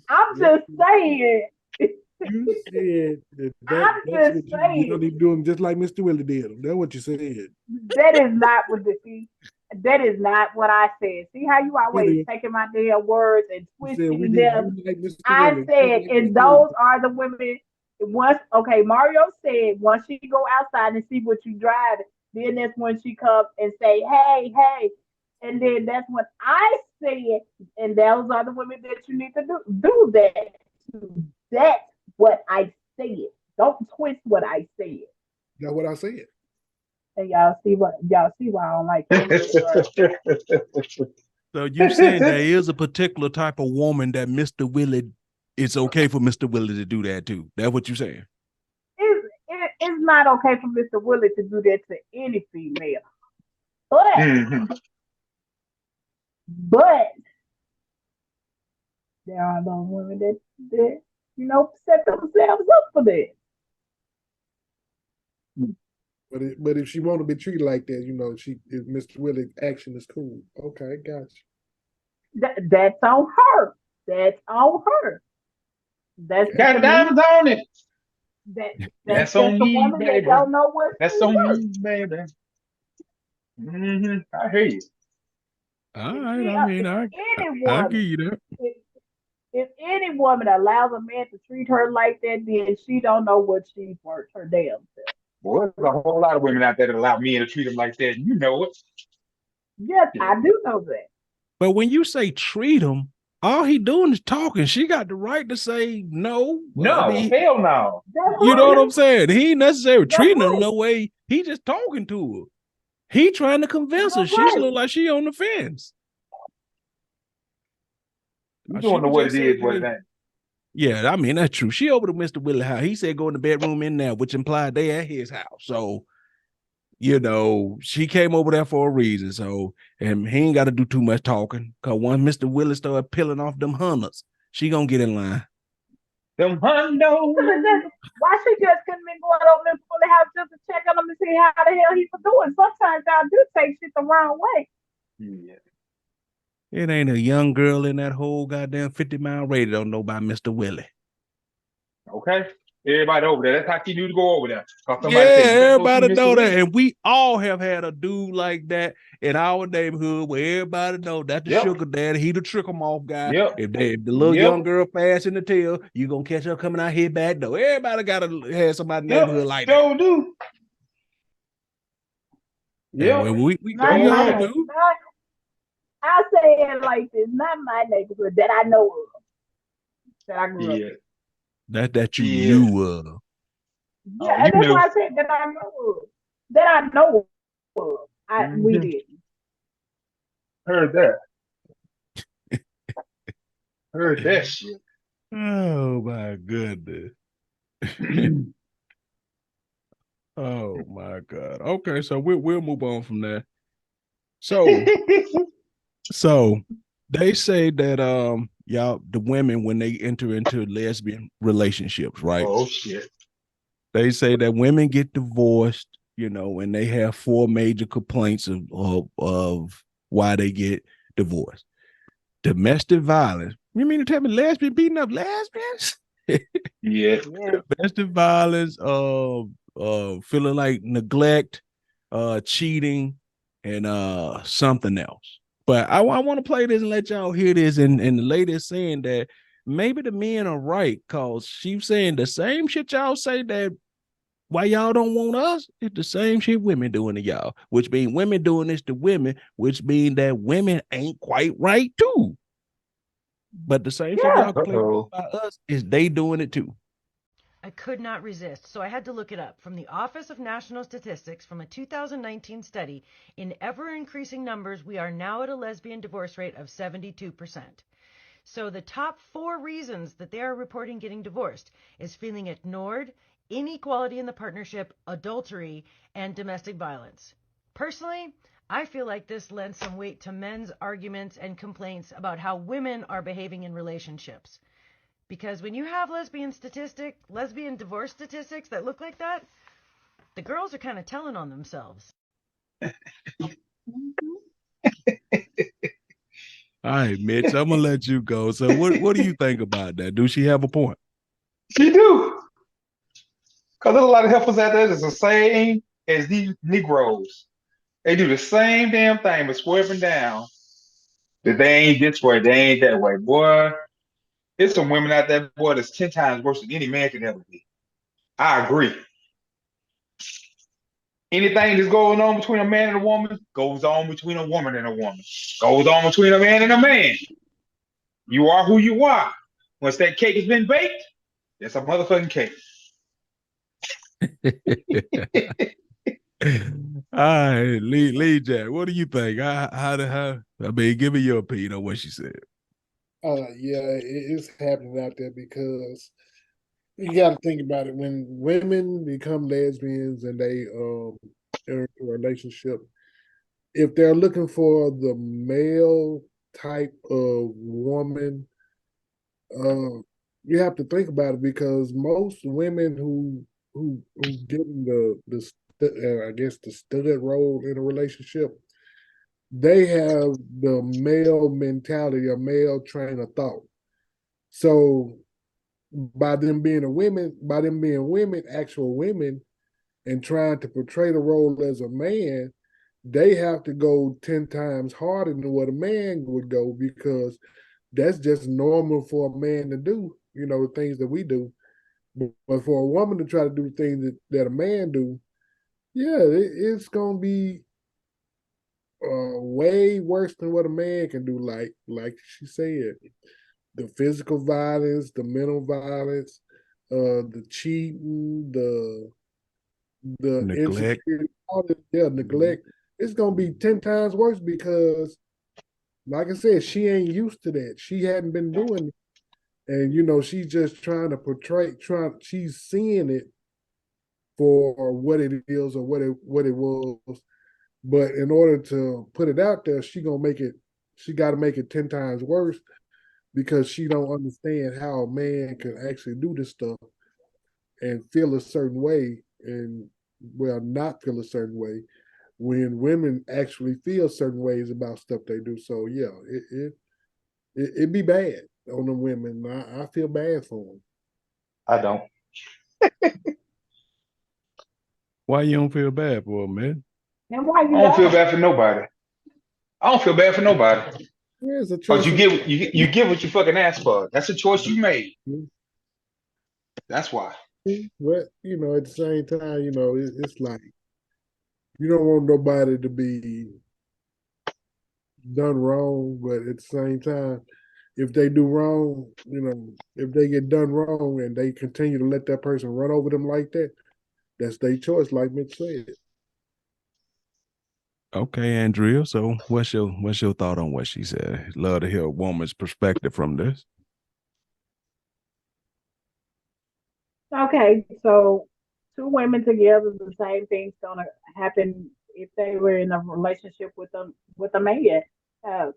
I'm Yeah, just saying. you said I'm that's just what you don't saying. need to do him just like Mr. Willie did him. That's what you said. That is not what the see. That is not what I said. See how you always Willie, taking my damn words and you said we twisting need to them. do like Mr. I Willie. Just said, like and Mr. Willie. those are the women. Once, okay, Mario said once she go outside and see what you drive, then that's when she comes and say, hey, hey, and then that's when I said, and those are the women that you need to do that. That's what I said. Don't twist what I said. That's what I said. And y'all see why I don't like women. So you saying there is a particular type of woman that Mr. Willie, it's okay for Mr. Willie to do that too. That's what you're saying. It's not okay for Mr. Willie to do that to any female. But Mhm. but there are those women that set themselves up for that. But if she want to be treated like that, if Mr. Willie's action is cool. Okay, gotcha. That's on her. That's on her. That's Got to me. diamonds on it. That that's That's just on a me, woman that baby. don't know what That's she's on worth. me, baby. I hear you. All If right. she, I mean, if I any I woman, give you that. if, if any woman allows a man to treat her like that, then she don't know what she's worth. Her damn self. Boy, there's a whole lot of women out there that allow men to treat them like that. You know it. Yes, I do know that. But when you say treat him, all he doing is talking. She got the right to say no. I No, mean, hell no. That's you know what right. I'm saying? He ain't necessarily That's treating her right. no way. He just talking to her. He trying to convince her. That's She right. look like she on the fence. You She don't know was what just it saying is, what it that. ain't. Yeah, I mean that's true. She over to Mr. Willie house. He said go in the bedroom in there, which implied they at his house. So she came over there for a reason. So and he ain't got to do too much talking. Cause once Mr. Willie started peeling off them hunters, she gonna get in line. Them hundo. Why she just couldn't be going over there for the house just to check on him and see how the hell he was doing? Sometimes y'all do take shit the wrong way. Yeah. It ain't a young girl in that whole goddamn 50-mile radius don't know about Mr. Willie. Okay. Everybody over there. That's how she knew to go over there. Cause Yeah, somebody said you better go see everybody Mr. know that. Willie. And we all have had a dude like that in our neighborhood where everybody know that the Yep. sugar daddy, he the trick 'em off guy. Yep. If the little Yep. young girl fast in the tail, you gonna catch her coming out here back door. Everybody gotta have somebody in the Yep. neighborhood like that. Sure do. And Yep. when we Not we Sure my all do. neighborhood. do. I say it like this. Not my neighborhood that I know of, that I grew up Yeah. in. That you Yeah. knew of. Yeah, Oh, and you that's knew. why I said that I know of. That I know of. We Mm-hmm. didn't. Heard that. Heard that shit. Oh my goodness. Oh my God. Okay, so we'll move on from that. So they say that the women when they enter into lesbian relationships, right? Oh shit. They say that women get divorced, and they have four major complaints of why they get divorced. Domestic violence. You mean to tell me lesbian beating up lesbians? Yeah. Domestic violence, feeling like neglect, cheating, and something else. But I want to play this and let y'all hear this. And the lady is saying that maybe the men are right, because she's saying the same shit y'all say that why y'all don't want us, it's the same shit women doing to y'all, which means women doing this to women, which means that women ain't quite right too. But the same shit Yeah. y'all complain about us is they doing it too. I could not resist, so I had to look it up. From the Office of National Statistics, from a 2019 study, in ever-increasing numbers, we are now at a lesbian divorce rate of 72%. So the top 4 reasons that they are reporting getting divorced is feeling ignored, inequality in the partnership, adultery, and domestic violence. Personally, I feel like this lends some weight to men's arguments and complaints about how women are behaving in relationships. Because when you have lesbian divorce statistics that look like that, the girls are kind of telling on themselves. All right, Mitch, I'm gonna let you go. So what do you think about that? Do she have a point? She do. Because there's a lot of heifers out there that's the same as these Negroes. They do the same damn thing, but swerving down. That they ain't this way, they ain't that way. Boy, there's some women out there, boy, that's 10 times worse than any man could ever be. I agree. Anything that's going on between a man and a woman goes on between a woman and a woman. Goes on between a man and a man. You are who you are. Once that cake has been baked, it's a motherfucking cake. All right, Lee Jack, what do you think? I mean, give me your opinion on what she said. Yeah, it's happening out there because you got to think about it. When women become lesbians and they enter a relationship, if they're looking for the male type of woman, you have to think about it because most women who get in I guess the stud role in a relationship, they have the male mentality, a male train of thought. So by them being women, actual women, and trying to portray the role as a man, they have to go 10 times harder than what a man would go because that's just normal for a man to do, the things that we do. But for a woman to try to do things that a man do, yeah, it's going to be way worse than what a man can do. Like she said, the physical violence, the mental violence, the cheating, the Neglect. insecurity, all this, neglect. It's gonna be 10 times worse because, like I said, she ain't used to that. She hadn't been doing it, and she's just trying to portray. She's seeing it for what it is or what it was. But in order to put it out there, she got to make it 10 times worse because she don't understand how a man can actually do this stuff and feel a certain way and not feel a certain way when women actually feel certain ways about stuff they do. So yeah, it be bad on the women. I feel bad for them. I don't. Why you don't feel bad for her, man? And why I you don't feel don't? bad for nobody. I don't feel bad for nobody. Yeah, it's a Because choice you of get what you fucking asked for. That's a choice you made. That's why. but at the same time, it's like you don't want nobody to be done wrong, but at the same time, if they do wrong, if they get done wrong and they continue to let that person run over them like that, that's their choice, like Mitch said. Okay, Andrea. So what's your thought on what she said? Love to hear a woman's perspective from this. Okay, so two women together, the same thing's gonna happen if they were in a relationship with a man. Uh,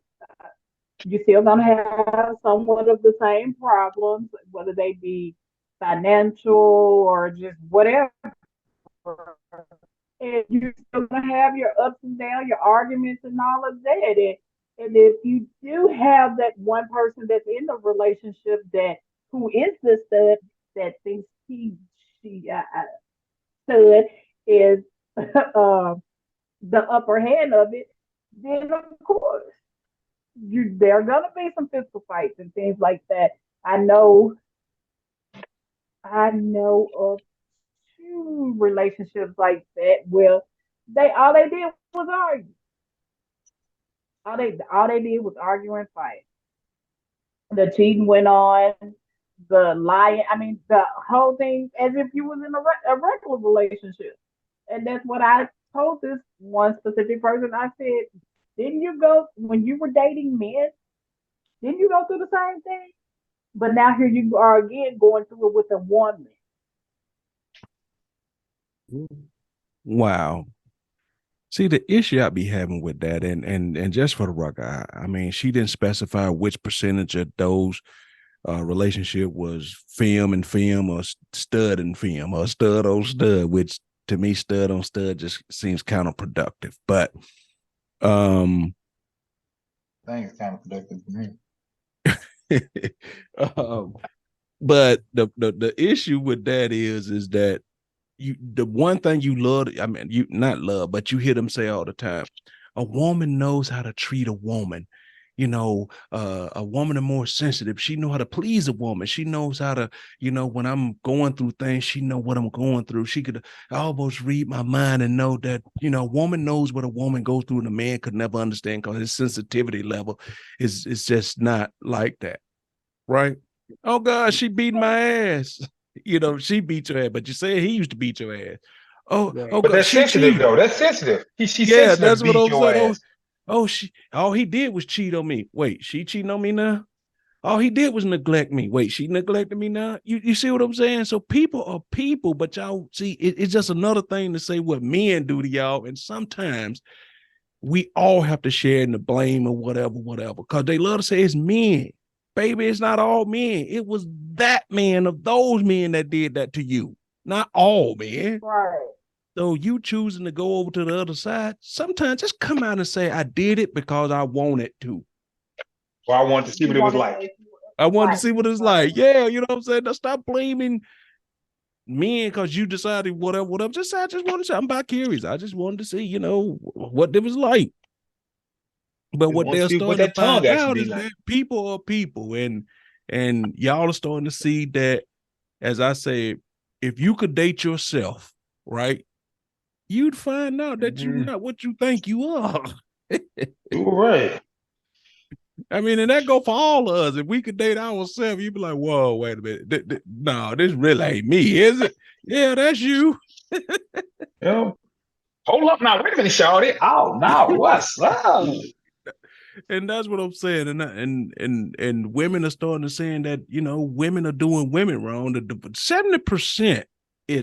you're still gonna have somewhat of the same problems, whether they be financial or just whatever. And you're still gonna have your ups and downs, your arguments, and all of that. And if you do have that one person that's in the relationship that who is the stud that thinks stud is the upper hand of it, then of course there are gonna be some physical fights and things like that. I know of two relationships like that where they all they did was argue. All they did was argue and fight. The cheating went on, the lying. I mean, the whole thing as if you was in a regular relationship. And that's what I told this one specific person. I said, didn't you go when you were dating men? Didn't you go through the same thing? But now here you are again going through it with a woman. Wow. See, the issue I be having with that, and just for the record, I mean, she didn't specify which percentage of those relationship was film and film or stud and film or stud on stud, which to me, stud on stud just seems counterproductive. But I think it's counterproductive to me. But the issue with that is that the one thing you love, I mean, you not love, but you hear them say all the time, a woman knows how to treat a woman. You know, a woman is more sensitive. She know how to please a woman. She knows how to, when I'm going through things, she know what I'm going through. She could almost read my mind and know that, a woman knows what a woman goes through and a man could never understand because his sensitivity level is just not like that. Right? Oh God, she beat my ass. She beat your ass, but you said he used to beat your ass. Oh But God, that's she sensitive cheated. though. That's sensitive. She's Yeah, sensitive that's to what beat I'm your saying. ass. All he did was cheat on me. Wait, she cheating on me now? All he did was neglect me. Wait, she neglected me now? You see what I'm saying? So people are people, but y'all see, it's just another thing to say what men do to y'all. And sometimes we all have to share in the blame or whatever, because they love to say it's men. Baby, it's not all men. It was that man of those men that did that to you. Not all men. Right. So you choosing to go over to the other side, sometimes just come out and say, I did it because I wanted to. Well, I wanted to see You what it was wanted like. to I wanted to right, see what it's right. like. Yeah, you know what I'm saying? Now stop blaming men because you decided whatever. Just say, I just wanted to say, I'm about curious. I just wanted to see, what it was like. But Just what want to they're see what starting to that tongue find actually out be is like. that people are people, and y'all are starting to see that, as I say, if you could date yourself, right, you'd find out that you're not what you think you are. You're right. I mean, and that go for all of us. If we could date ourselves, you'd be like, whoa, wait a minute. No, this really ain't me, is it? Yeah, that's you. Hold up now. Wait a minute, Shawty. Oh, no. What's up? And that's what I'm saying. And women are starting to saying that, women are doing women wrong. 70%,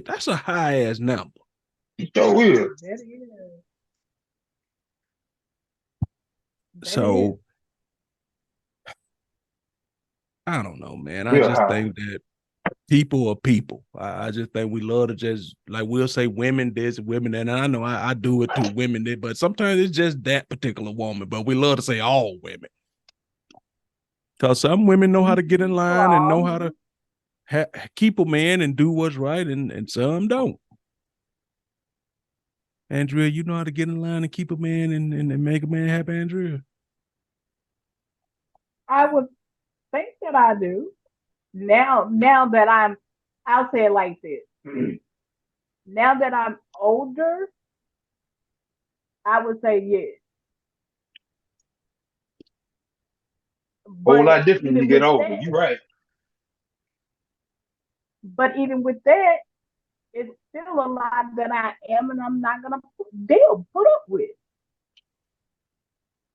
that's a high ass number. So weird. That is. That is. So I don't know, man. I Real just high. think that people are people. I just think we love to just, like, we'll say women this, women that, and I know I do it to women that, but sometimes it's just that particular woman, but we love to say all women. Because some women know how to get in line and know how to keep a man and do what's right, and some don't. Andrea, you know how to get in line and keep a man and make a man happy, Andrea? I would think that I do. Now that I'll say it like this. Now that I'm older, I would say yes. Whole But lot different when you even get with older. that, You're right. but even with that, it's still a lot that I am and I'm not gonna put up with.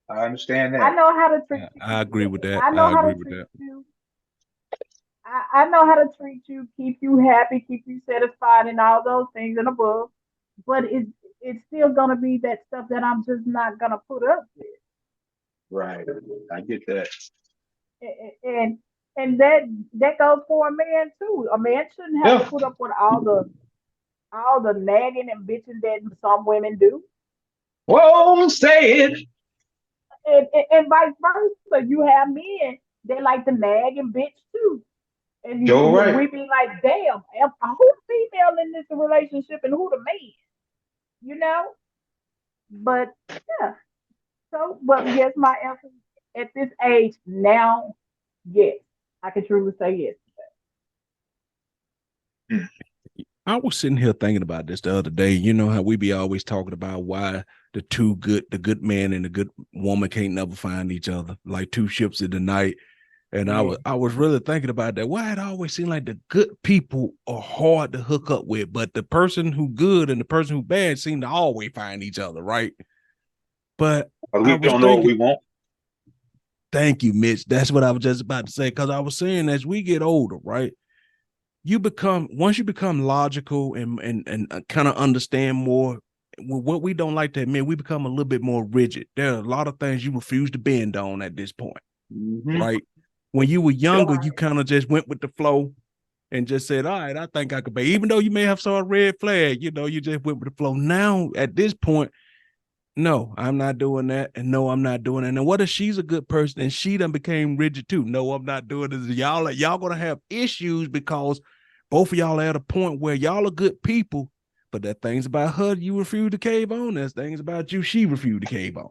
I understand I that. know how to treat I agree with that. I know I how agree to with treat that. you. I know how to treat you, keep you happy, keep you satisfied, and all those things and above. But it's still gonna be that stuff that I'm just not gonna put up with. Right. I get that. And and that goes for a man too. A man shouldn't have to Yeah. put up with all the nagging and bitching that some women do, Whoa, say it. and vice versa. You have men that like to nag and bitch too, and You're right. we be like, damn, who female in this relationship and who the man, you know? But yeah, so but yes, my answer at this age now, yes, I can truly say yes. I was sitting here thinking about this the other day. You know how we be always talking about why the good man and the good woman can't never find each other, like two ships in the night. And I was really thinking about that. Why it always seems like the good people are hard to hook up with, but the person who good and the person who bad seem to always find each other, right? But I We was don't know what thinking, we want. thank you, Mitch. That's what I was just about to say. Because I was saying, as we get older, right? Once you become logical and kind of understand more what we don't like to admit, we become a little bit more rigid. There are a lot of things you refuse to bend on at this point, right? When you were younger, you kind of just went with the flow and just said, all right, I think I could be. Even though you may have saw a red flag, you just went with the flow. Now, at this point, no, I'm not doing that. And no, I'm not doing it. And what if she's a good person and she done became rigid too? No, I'm not doing this. Y'all going to have issues because both of y'all are at a point where y'all are good people, but that things about her you refuse to cave on. There's things about you she refused to cave on.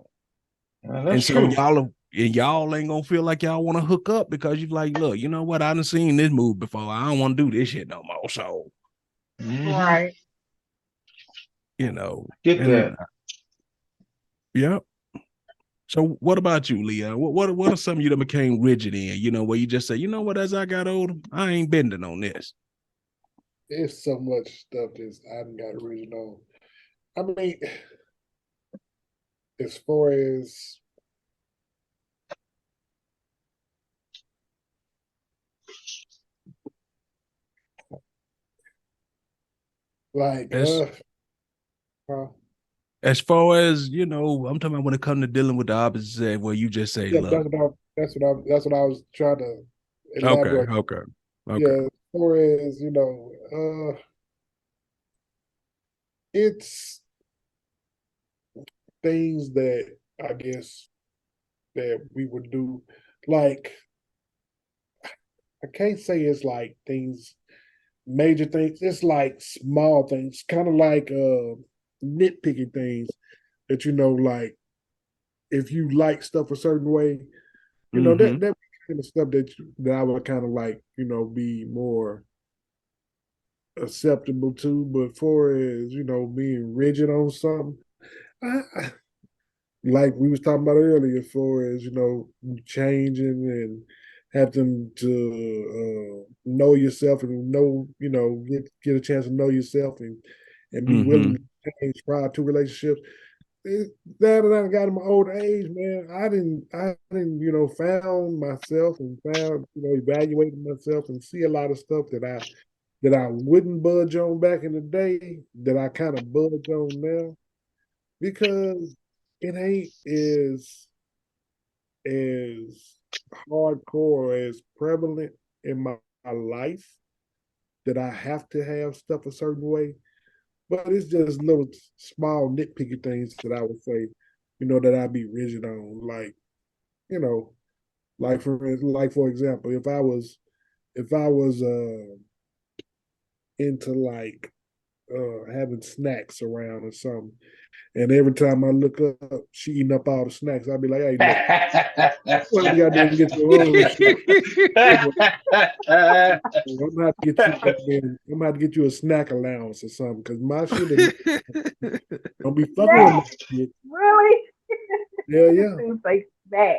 And so true. y'all ain't gonna feel like y'all want to hook up because you're like, look, you know what? I done seen this move before. I don't want to do this shit no more. So, Right. get that. Yeah. So what about you, Leah? What are some of you that became rigid in, where you just say, you know what, as I got older, I ain't bending on this. There's so much stuff that I haven't got rigid on. I mean, as far as like As far as, I'm talking about when it comes to dealing with the opposite sex, where you just say, yeah, look. that's what I was trying to elaborate. Okay. Yeah, as far as, it's things that I guess that we would do. Like, I can't say it's like things, major things. It's like small things, kind of like nitpicking things that, like if you like stuff a certain way, that kind of stuff that I would kind of like, be more acceptable to. But for as, being rigid on something, I like we was talking about earlier, for as, changing and having to know yourself and get a chance to know yourself and be willing to change prior to relationships. That I got in my old age, man, I didn't, found myself and found, evaluated myself and see a lot of stuff that I wouldn't budge on back in the day that I kind of budge on now, because it ain't as hardcore, as prevalent in my life that I have to have stuff a certain way. But it's just little small nitpicky things that I would say, that I'd be rigid on. Like, for example, if I was into like having snacks around or something, and every time I look up, she eating up all the snacks, I'd be like, hey, look, well, you gotta get your own shit. I'm gonna have to get you a snack allowance or something, because my shit don't be fucking with my shit. Really? Yeah. Say that.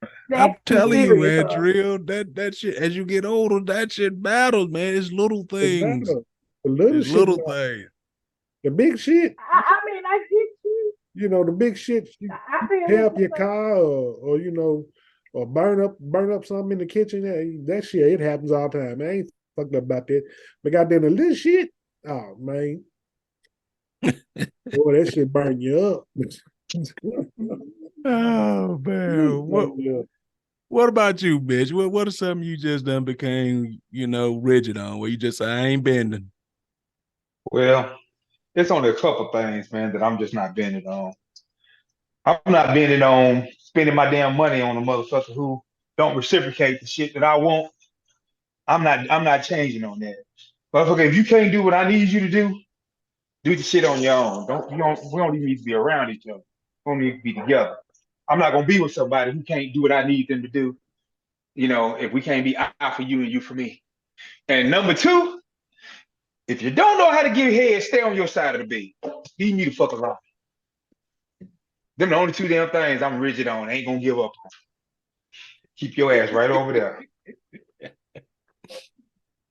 I'm That's too telling you, serious. Andrea, that shit, as you get older, that shit matters, man. It's little things. The little it's shit, little things. The big shit. I mean, I get you. The big shit. You tear up your car, or or burn up something in the kitchen. That shit, it happens all the time. I ain't fucked up about that. But goddamn, the little shit. Oh man, boy, that shit burn you up. Oh man, what about you, bitch? What are some you just done became, rigid on, where you just say, I ain't bending? Well, it's only a couple things, man, that I'm just not bending on. I'm not bending on spending my damn money on a motherfucker who don't reciprocate the shit that I want. I'm not changing on that. Motherfucker, if you can't do what I need you to do the shit on your own. We don't even need to be around each other. We don't need to be together. I'm not gonna be with somebody who can't do what I need them to do. If we can't be out for you and you for me. And number two, if you don't know how to give head, stay on your side of the bed. Leave me the fuck alone. Them the only two damn things I'm rigid on. Ain't gonna give up on. Keep your ass right over there.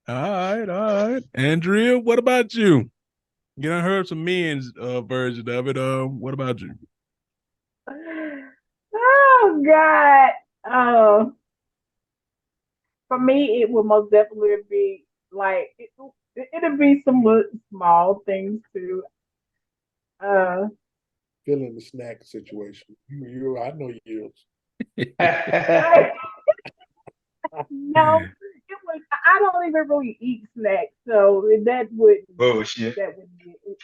All right. Andrea, what about you? I heard some men's version of it. What about you? Oh God. For me, it would most definitely be like it'll be some small things too. Uh, Feeling the snack situation. I know you. I, no, it was. I don't even really eat snacks, so Bullshit. that would be it.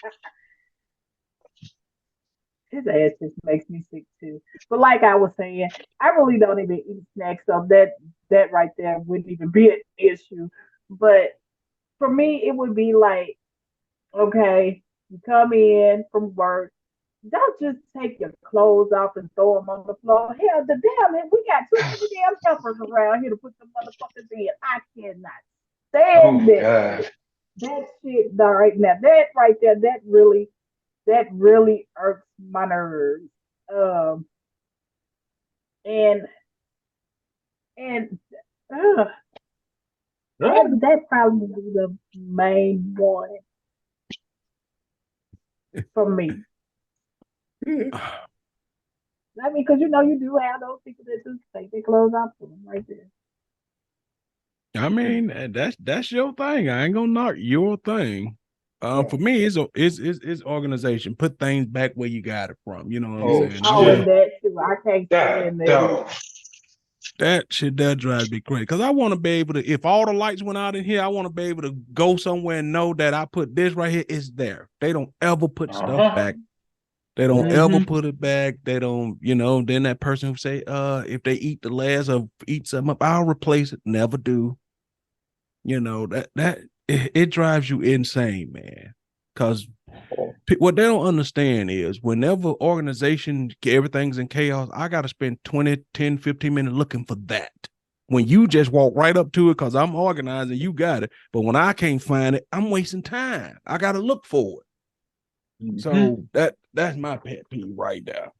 His ass just makes me sick too. But like I was saying, I really don't even eat snacks, so that right there wouldn't even be an issue. But for me, it would be like, okay, you come in from work, don't just take your clothes off and throw them on the floor. Hell, the damn it, we got too many damn helpers around here to put the motherfuckers in. I cannot stand Oh that God. shit. That shit, all right now, that right there, that really irks my nerves. Um, and and uh, that probably would be the main one for me. I mean, because you do have those people that just take their clothes off for them right there. I mean, that's your thing. I ain't gonna knock your thing. Yeah. For me, it's organization. Put things back where you got it from. You know what I'm Oh saying? Oh, and shit. that too. I can't God stand that either. dog. That shit that drives me crazy. Cause I want to be able to, if all the lights went out in here, I want to be able to go somewhere and know that I put this right here. It's there. They don't ever put stuff Uh-huh. back. They don't ever Mm-hmm. put it back. They don't, then that person who say, if they eat the last or eat something up, I'll replace it. Never do. It drives you insane, man. Because what they don't understand is whenever organization, everything's in chaos, I got to spend 20, 10, 15 minutes looking for that. When you just walk right up to it because I'm organized and you got it. But when I can't find it, I'm wasting time. I got to look for it. Mm-hmm. So that's my pet peeve right there.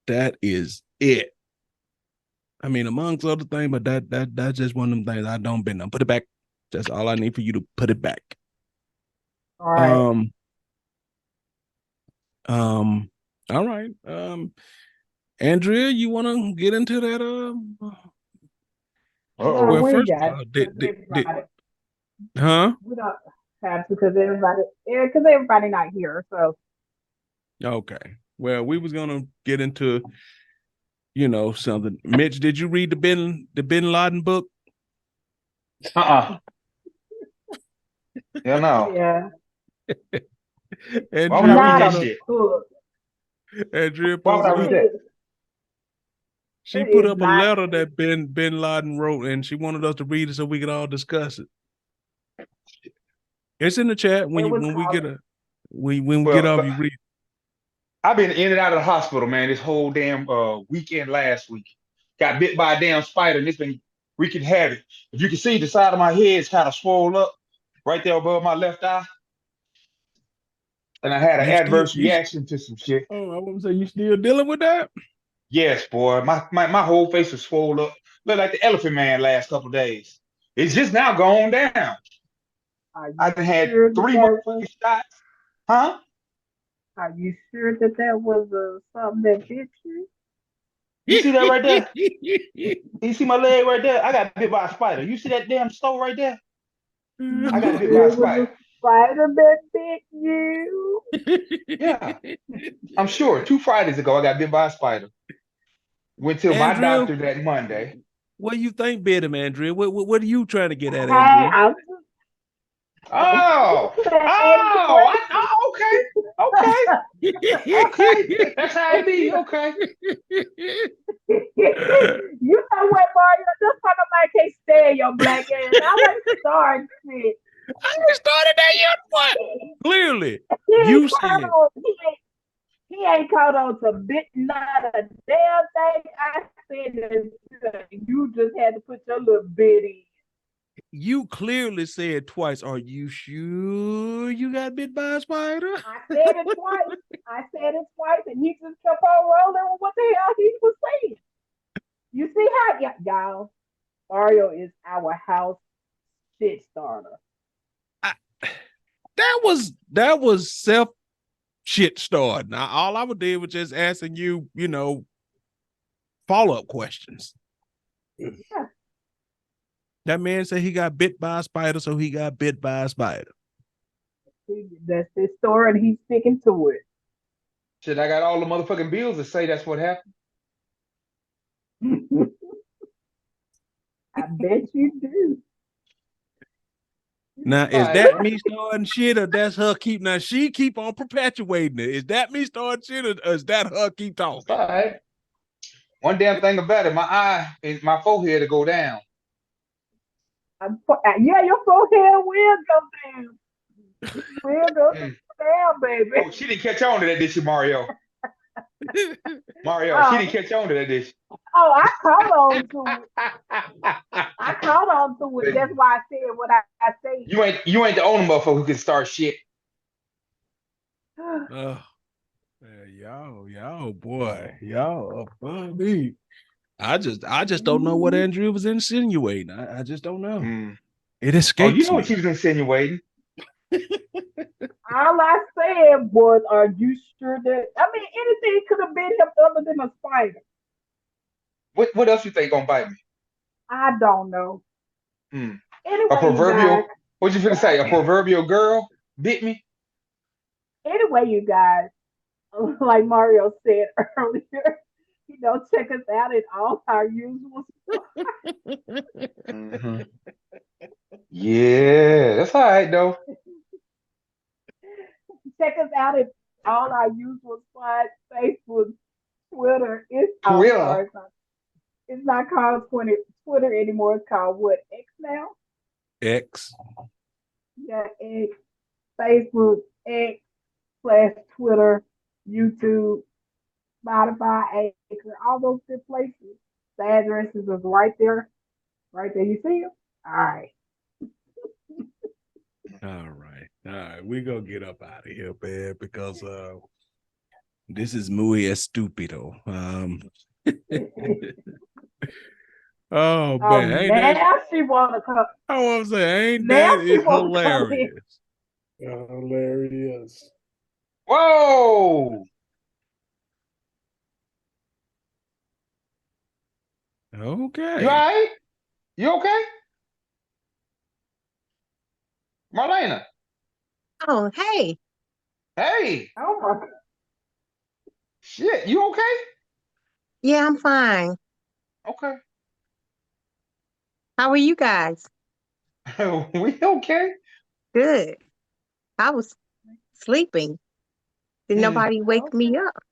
That is it. I mean, amongst other things, but that's just one of them things I don't bend on. Put it back. That's all I need for you to put it back. All right. Um, all right. Andrea, you want to get into that? No, Uh-oh. Well, we ain't first, got it because everybody. huh? We don't have to because everybody not here. So Okay. Well, we was gonna get into, something. Mitch, did you read the Bin Laden book? Uh-uh. Hell no. yeah, Why would I Andrea read not put that it a up. shit? book. Andrea Why would I posted read up. that? She It put is up a not. letter that Bin Laden wrote, and she wanted us to read it so we could all discuss it. It's in the chat when It you was when we called. get a when we get Well, off. look, You read. I've been in and out of the hospital, man, this whole damn weekend last week. Got bit by a damn spider and it's been wreaking havoc. If you can see, the side of my head is kind of swollen up right there above my left eye. And I had an You still adverse you. reaction to some shit. Oh, I want to say you still dealing with that. Yes, boy. My whole face was swollen up. Looked like the elephant man last couple of days. It's just now gone down. Are you I've had sure that three that was? motherfucking shots. Huh? Are you sure that that was something that bit you? You see that right there? You see my leg right there? I got bit by a spider. You see that damn store right there? I You got bit by sure a it was spider. a spider that bit you? Yeah, I'm sure. 2 Fridays ago, I got bit by a spider. Went to my Andrea, doctor that Monday. what do you think bit him, Andrea? What are you trying to get at, Hey, Andrea? I'm Oh, just saying oh, okay. That's how it be. Okay. you know what, Mario? Just talk about I can't stand your black ass. I want to start shit. I ain't started that yet. What? Clearly, He you ain't caught said on. He ain't caught on to bit not a damn thing. I said that you just had to put your little bit in. you clearly said twice. Are you sure you got bit by a spider? I said it twice. I said it twice, and he just kept on rolling with what the hell he was saying. You see how y'all Mario is our house shit starter. I, that was self shit start. Now all I would do was just asking you, follow up questions. Yeah, That man said he got bit by a spider, so he got bit by a spider. that's his story, and he's sticking to it. Shit, I got all the motherfucking bills to say that's what happened. I bet you do. Now, is Right. that me starting shit or that's her keep? Now, she keep on perpetuating it. Is that me starting shit or is that her keep That's talking? all right. One damn thing about it, my eye and my forehead to go down. Yeah, your forehead will go down. It will go Mm. down, baby. Oh, she didn't catch on to that, did she, Mario? Mario, she Oh, didn't catch on to that, did she? I caught on to it. I caught on to it. That's why I said what I said. You ain't the only motherfucker who can start shit. Oh, man, y'all, boy, y'all are funny. I just don't know what Andrew was insinuating. I just don't know. Mm. It Oh, you escapes know what me. she was insinuating. All I said was, "Are you sure that?" I mean, anything could have been him other than a spider. What else you think gonna bite me? I don't know. Mm. A Anyway, you guys. proverbial, what you finna say? A proverbial girl bit me? Anyway, you guys. Like Mario said earlier, check us out at all our usual. Hmm. Yeah, that's all right though. Check us out at all our usual spots: Facebook, Twitter. I'm Twitter. sorry, it's not called Twitter anymore. It's called what? X now? X. Yeah, X, Facebook, X/Twitter, YouTube, Spotify, Anchor, all those good places. The addresses is right there. Right there. You see them? All right. All right. All right. We gonna get up out of here, man, because this is muy estupido. Oh Oh, man, ain't that now she wanna come. I want to say, ain't Now that she is wanna come in. hilarious. Hilarious. Whoa! You all Okay. right? You okay? Marlena. Oh, hey. Hey, Oh my. shit, you okay? Yeah, I'm fine. Okay. How are you guys? We okay? Good. I was sleeping. Did Mm, nobody wake me Okay. up?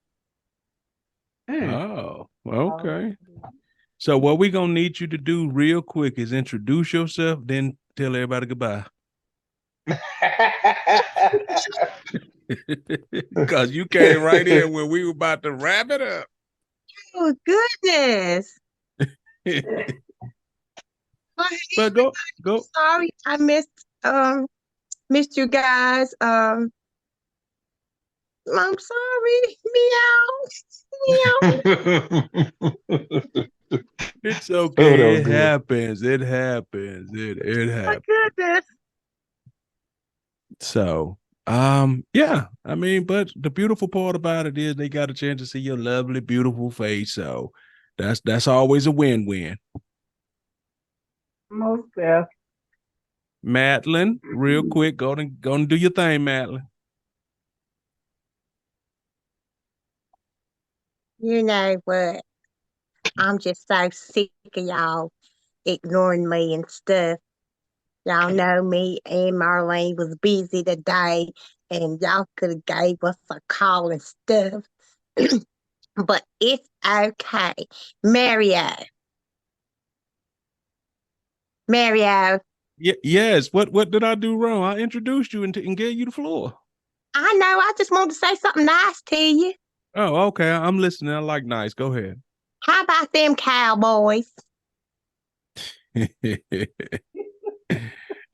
mm. Oh, Oh, okay. So what we gonna need you to do real quick is introduce yourself, then tell everybody goodbye. Cause you came right in when we were about to wrap it up. Oh, goodness. Well, hey, But go. sorry I missed you guys. I'm sorry. Meow. It's Oh, that okay. was It good. happens. It happens. It My happens. goodness. So, yeah. I mean, but the beautiful part about it is they got a chance to see your lovely, beautiful face. So that's always a win-win. most deaf. Madeline, real quick, go and do your thing, Madeline. You know what? I'm just so sick of y'all ignoring me and stuff. Y'all know me and Marlene was busy today, and y'all could have gave us a call and stuff. But it's okay. Mario, Mario, Yes. What did I do wrong? I introduced you and gave you the floor. I know I just wanted to say something nice to you. Oh, okay. I'm listening. I like nice. Go ahead. How about them cowboys?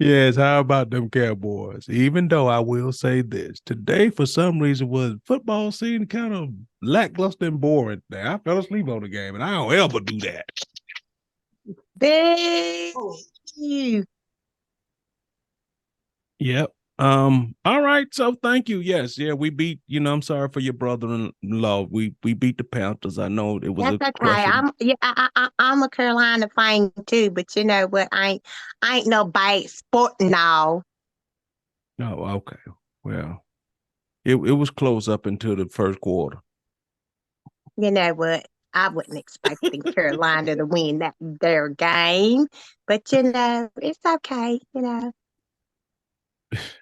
Yes, how about them Cowboys? Even though I will say this, today for some reason was football seemed kind of lackluster and boring. Now, I fell asleep on the game, and I don't ever do that. Boo! Oh, Yep. All right. So thank you. Yes. Yeah. We beat. I'm sorry for your brother-in-law. We beat the Panthers. I know it was That's a okay. crushing. I'm a Carolina fan too, but you know what? I ain't no bad sport and all. Oh, okay. Well, It was close up until the first quarter. You know what? I wasn't expecting Carolina to win their game, but you know, it's okay. You know,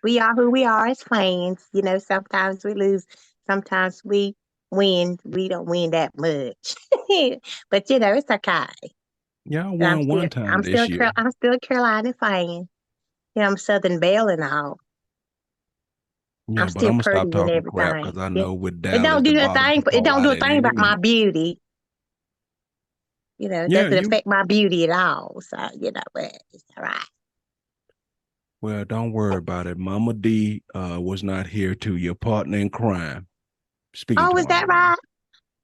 we are who we are as fans. You know, sometimes we lose, sometimes we win. We don't win that much, but you know, it's okay. Y'all I'm won still, one time this year. I'm still a Carolina fan. You know, I'm Southern Belle and all. Yeah, I'm but I'm still gonna stop pretty and talking crap everything. because I know with It Dallas, don't the do a bottom thing. can It fall don't do out a at thing any about my minute. beauty. You know, it Yeah, doesn't affect my beauty at all. So you know, but it's all right. Well, don't worry about it. Mama D was not here to your partner in crime. Speaking Oh, to is that Mama D. right?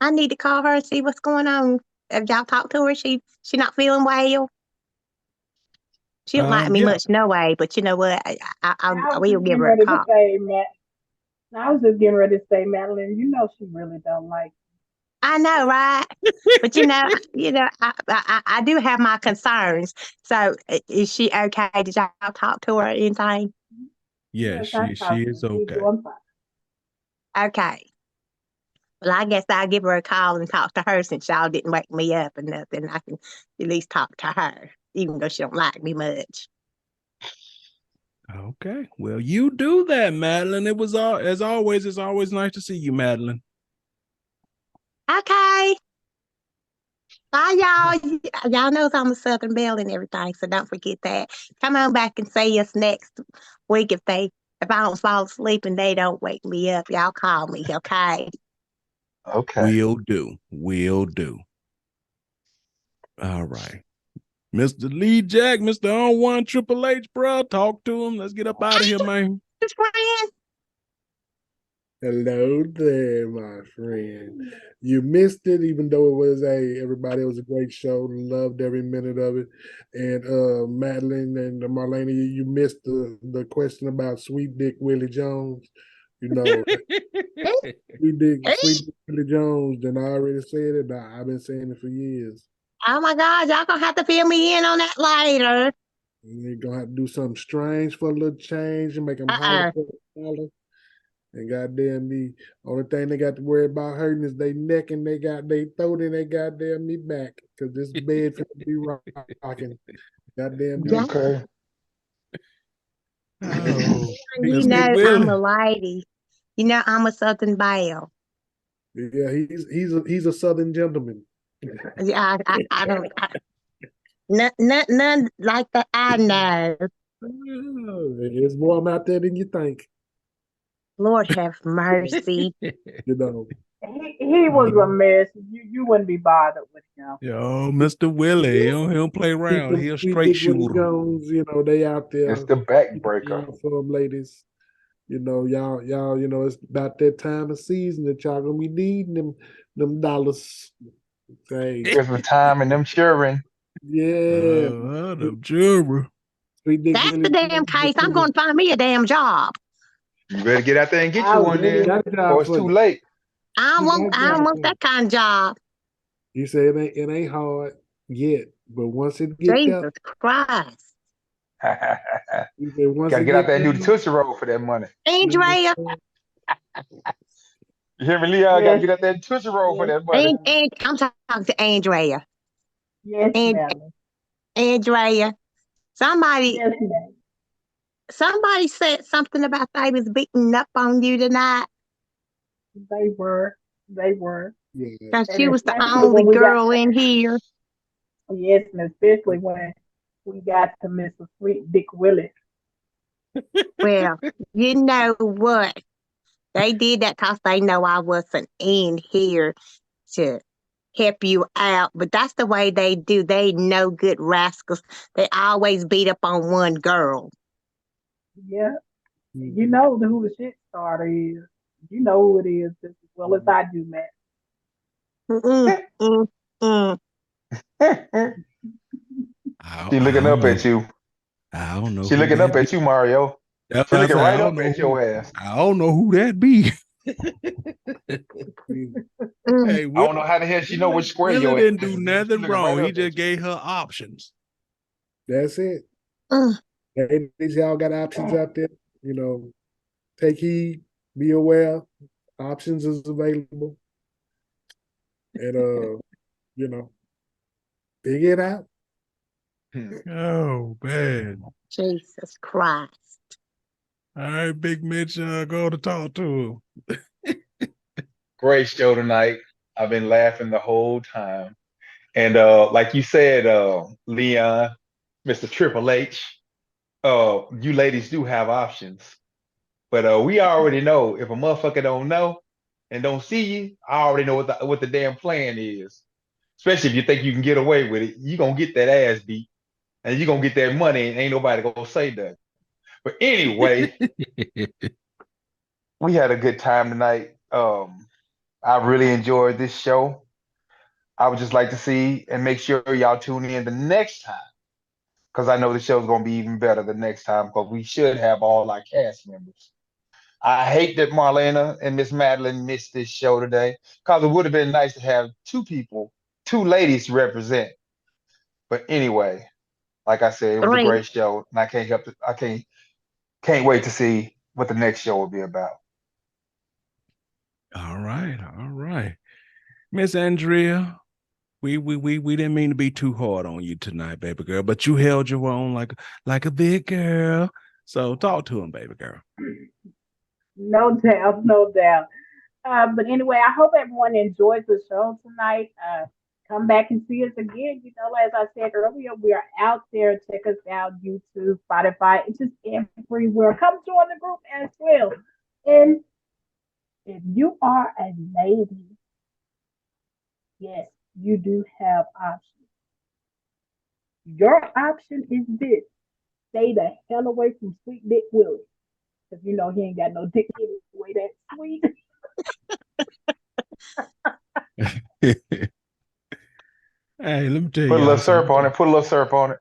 I need to call her and see what's going on. Have y'all talked to her? She not feeling well. She don't like me Yeah. much, no way. But you know what? I I was will just give getting her a ready to call. say, Matt. I was just getting ready to say, Madeline, you know she really don't like I know, right? But you know, I do have my concerns. So is she okay? Did y'all talk to her or anything? you. Yeah, Yes, I she talked to her. is She's okay. doing fine. Okay. Well, I guess I'll give her a call and talk to her since y'all didn't wake me up or nothing. I can at least talk to her, even though she don't like me much. Okay. Well, you do that, Madeline. It was all as always, it's always nice to see you, Madeline. Okay. Bye, y'all. Y'all knows I'm a Southern Belle and everything, so don't forget that. Come on back and see us next week if I don't fall asleep and they don't wake me up. Y'all call me, okay? Okay. Will do. Will do. All right. Mr. Lee Jack, Mr. On One Triple H, bro. Talk to him. Let's get up out of here, man. Friend. Hello there, my friend. You missed it, even though it was everybody. It was a great show. Loved every minute of it. And Madeline and Marlena, you missed the question about Sweet Dick Willie Jones. You know, Sweet Dick Willie Jones. Then I already said it. I've been saying it for years. Oh my God, y'all gonna have to fill me in on that later. You're gonna have to do something strange for a little change and make them holler for a dollar. And goddamn me, only thing they got to worry about hurting is they neck and they throat and they goddamn me back. Cause this bed finna be rocking. Goddamn me. Okay. Oh, You Mr. know I'm a Willie. lady. You know I'm a Southern Belle. Yeah, he's a southern gentleman. Yeah, I don't. None like that. I know. There's more out there than you think. Lord have mercy. You know. He was a mess. You wouldn't be bothered with him. Yo, Mr. Willie. He don't play Keep around. them He a Sweet straight Dick Willie shooter. Jones, they out It's there. the backbreaker. For them ladies. Y'all, it's about that time of season that y'all gonna be needing them dollars. Hey, Christmas time and them cheering. yeah. The juror. Sweet Dick That's Willie the damn case. I'm Jones. going to find me a damn job. You better get out there and get I you one really, then, Got a or job it's for too you. late. I Got a don't job want for you. that kind of job. He said it ain't hard yet, but once it get there, Jesus Christ. he said once Gotta it get out get there and there, do the Tootsie Roll for that money. Andrea, You hear me, Leon? Gotta yes, get out there and Tootsie Roll for yes, that money. I'm talking to Andrea. yes, And Madeline. Andrea, somebody Yes, ma'am. somebody said something about they was beating up on you tonight. They were, they were, yeah. Because and she was the especially only when we got, girl in here. yes, and especially when we got to Mr. Sweet Dick Willie. Well, you know what? They did that because they know I wasn't in here to help you out. But that's the way they do. They no good rascals. They always beat up on one girl. Yeah, you know who the shit starter is. You know who it is just as well as I do, Matt. Mm-mm, mm, mm. She I looking don't up know. at you. I don't know She who looking up that be. at you, Mario. That's She what I looking say. I right don't up know at who. your ass. I don't know who that be. Mm, Hey, I don't know how the hell she know which square Willie your ass didn't do is, but she nothing looking right wrong. He up just at you. gave her options. That's it. mm. Ladies, y'all got options out there. Take heed. be aware, options is available. And you know, figure it out. Oh man. Jesus Christ. All right, Big Mitch, go to talk to him. Great show tonight. I've been laughing the whole time. And like you said, Leon, Mr. Triple H, you ladies do have options. But we already know if a motherfucker don't know and don't see you, I already know what the damn plan is. Especially if you think you can get away with it, you gonna get that ass beat and you gonna get that money and ain't nobody gonna say that. But anyway, we had a good time tonight. I really enjoyed this show. I would just like to see and make sure y'all tune in the next time because I know the show's gonna be even better the next time because we should have all our cast members. I hate that Marlena and Miss Madeline missed this show today because it would have been nice to have two ladies to represent. But anyway, like I said, it was a Three. great show, and I can't wait to see what the next show will be about. All right. Miss Andrea, we didn't mean to be too hard on you tonight, baby girl, but you held your own like a big girl. So talk to him, baby girl. No doubt, no doubt. But anyway, I hope everyone enjoys the show tonight. Come back and see us again. You know, as I said earlier, we are out there. Check us out, YouTube, Spotify, it's just everywhere. Come join the group as well. And if you are a lady, yes, you do have options. Your option is this. Stay the hell away from Sweet Dick Willie. Because you know he ain't got no dick anyway that sweet. Hey, let me tell Put a y'all little syrup on something. it. Put a little syrup on it.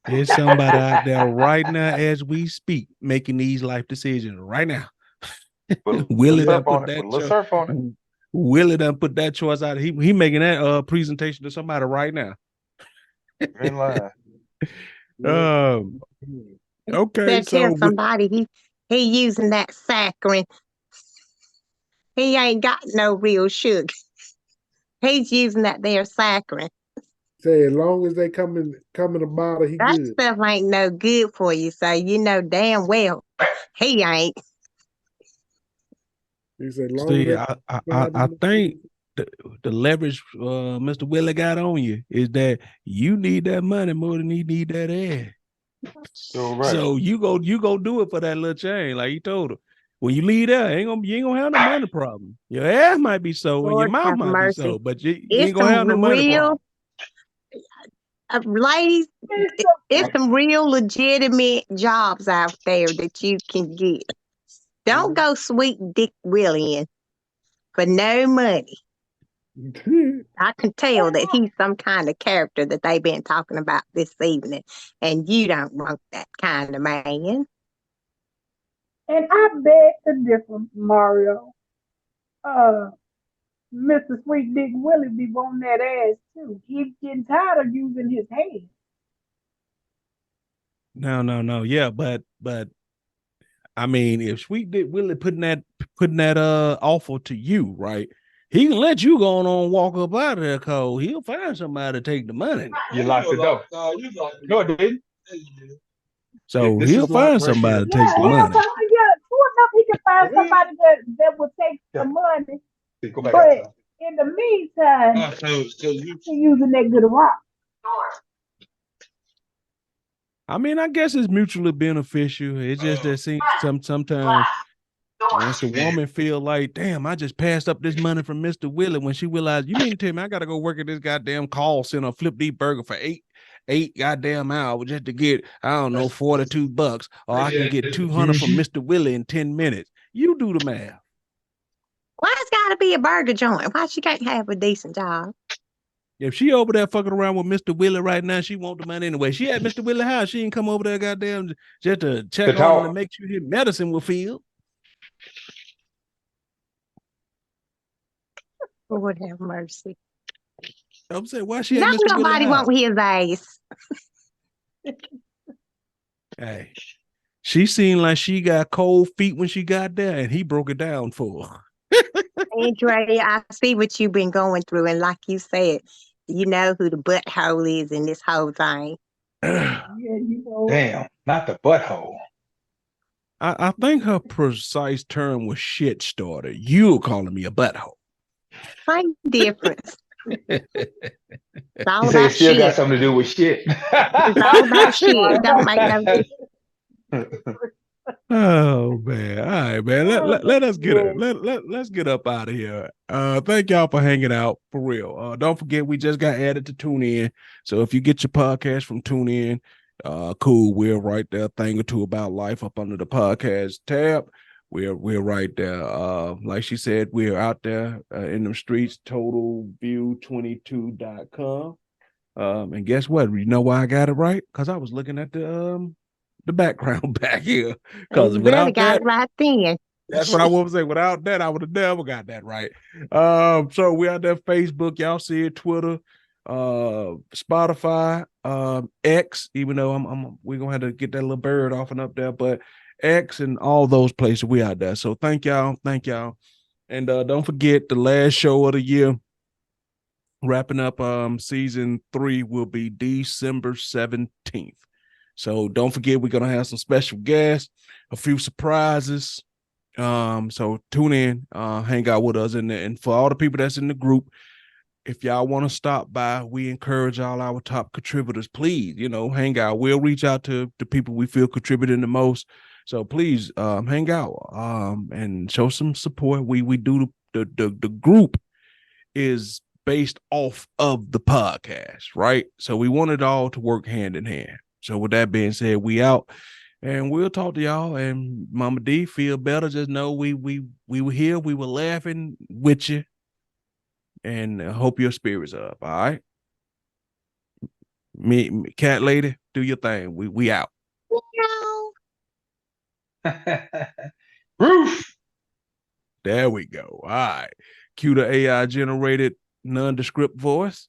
There's somebody out there right now as we speak making these life decisions right now. Willie done put that syrup on it. Willie done put that choice out. He making that presentation to somebody right now. In line. Okay, Better so tell somebody he using that saccharin. He ain't got no real sugar. He's using that there saccharin. Say as long as they come in a bottle, he That good. stuff ain't no good for you, so you know damn well he ain't. He said, long see, as I think the leverage Mr. Willie got on you is that you need that money more than he need that ass. Right. So you go do it for that little chain, like he told her. When you leave there, you ain't gonna have no money problem. Your ass might be so and your Lord mouth have might be so, mercy. but you It's ain't gonna have no some money real problem. ladies. It's some real legitimate jobs out there that you can get. Don't go Sweet Dick Willie in for no money. I can tell that he's some kind of character that they've been talking about this evening, and you don't want that kind of man. And I beg to differ, Mario. Mr. Sweet Dick Willie be wanting that ass too. He's getting tired of using his hands. No. Yeah, but I mean, if Sweet Dick Willie putting that offer to you, right? He can let you go on walk up out of there, cause he'll find somebody to take the money. You locked the door. No, it didn't. So he'll find somebody to take the money. True enough, he can find somebody that will take the money. Go back but outside. in the meantime, he's using that good rock. I mean, I guess it's mutually beneficial. It's just that sometimes once the woman feel like, damn, I just passed up this money from Mr. Willie, when she realized, you mean to tell me I gotta go work at this goddamn call center, flip these burger for eight goddamn hours just to get, I don't know, $42, or I can get 200 from Mr. Willie in 10 minutes. You do the math. Why it's gotta be a burger joint? Why she can't have a decent job? If she over there fucking around with Mr. Willie right now, she want the money anyway. She at Mr. Willie house. She ain't come over there goddamn just to check on him and make sure his medicine will feel. Lord have mercy. I'm saying, why she at Don't Mr. Willie nobody house? want his ass. Hey, She seemed like she got cold feet when she got there, and he broke it down for her. Andre, I see what you've been going through, and like you said, you know who the butthole is in this whole thing. Yeah, you know. Damn, not the butthole. I think her precise term was shit starter. You calling me a butthole. Same difference. It's all You say it about still got shit. something to do with shit. It's all about shit. It don't make no difference. Oh man. All right, man. Let us get Yeah. it. Let's get up out of here. Thank y'all for hanging out for real. Don't forget we just got added to TuneIn. So if you get your podcast from TuneIn, cool. We're right there, thing or two about life up under the podcast tab. We're right there. Like she said, we're out there in the streets, totalview22.com. And guess what? You know why I got it right? Because I was looking at the background back here. Because You really without got that, it right then. that's what I want to say. Without that, I would have never got that right. So we out there, Facebook, y'all see it, Twitter, Spotify, X, even though we're gonna have to get that little bird off and up there, but X and all those places we out there. So thank y'all. And don't forget the last show of the year. Wrapping up season 3 will be December 17th. So don't forget, we're gonna have some special guests, a few surprises. So tune in, hang out with us, and for all the people that's in the group, if y'all want to stop by, we encourage all our top contributors, please, hang out. We'll reach out to the people we feel contributing the most. So please hang out and show some support. We do the group is based off of the podcast, right? So we want it all to work hand in hand. So with that being said, we out. And we'll talk to y'all. And Mama D, feel better. Just know we were here. We were laughing with you. And I hope your spirits are up. All right. Me, cat lady, do your thing. We out. Roof. There we go. All right. Cue the AI generated nondescript voice.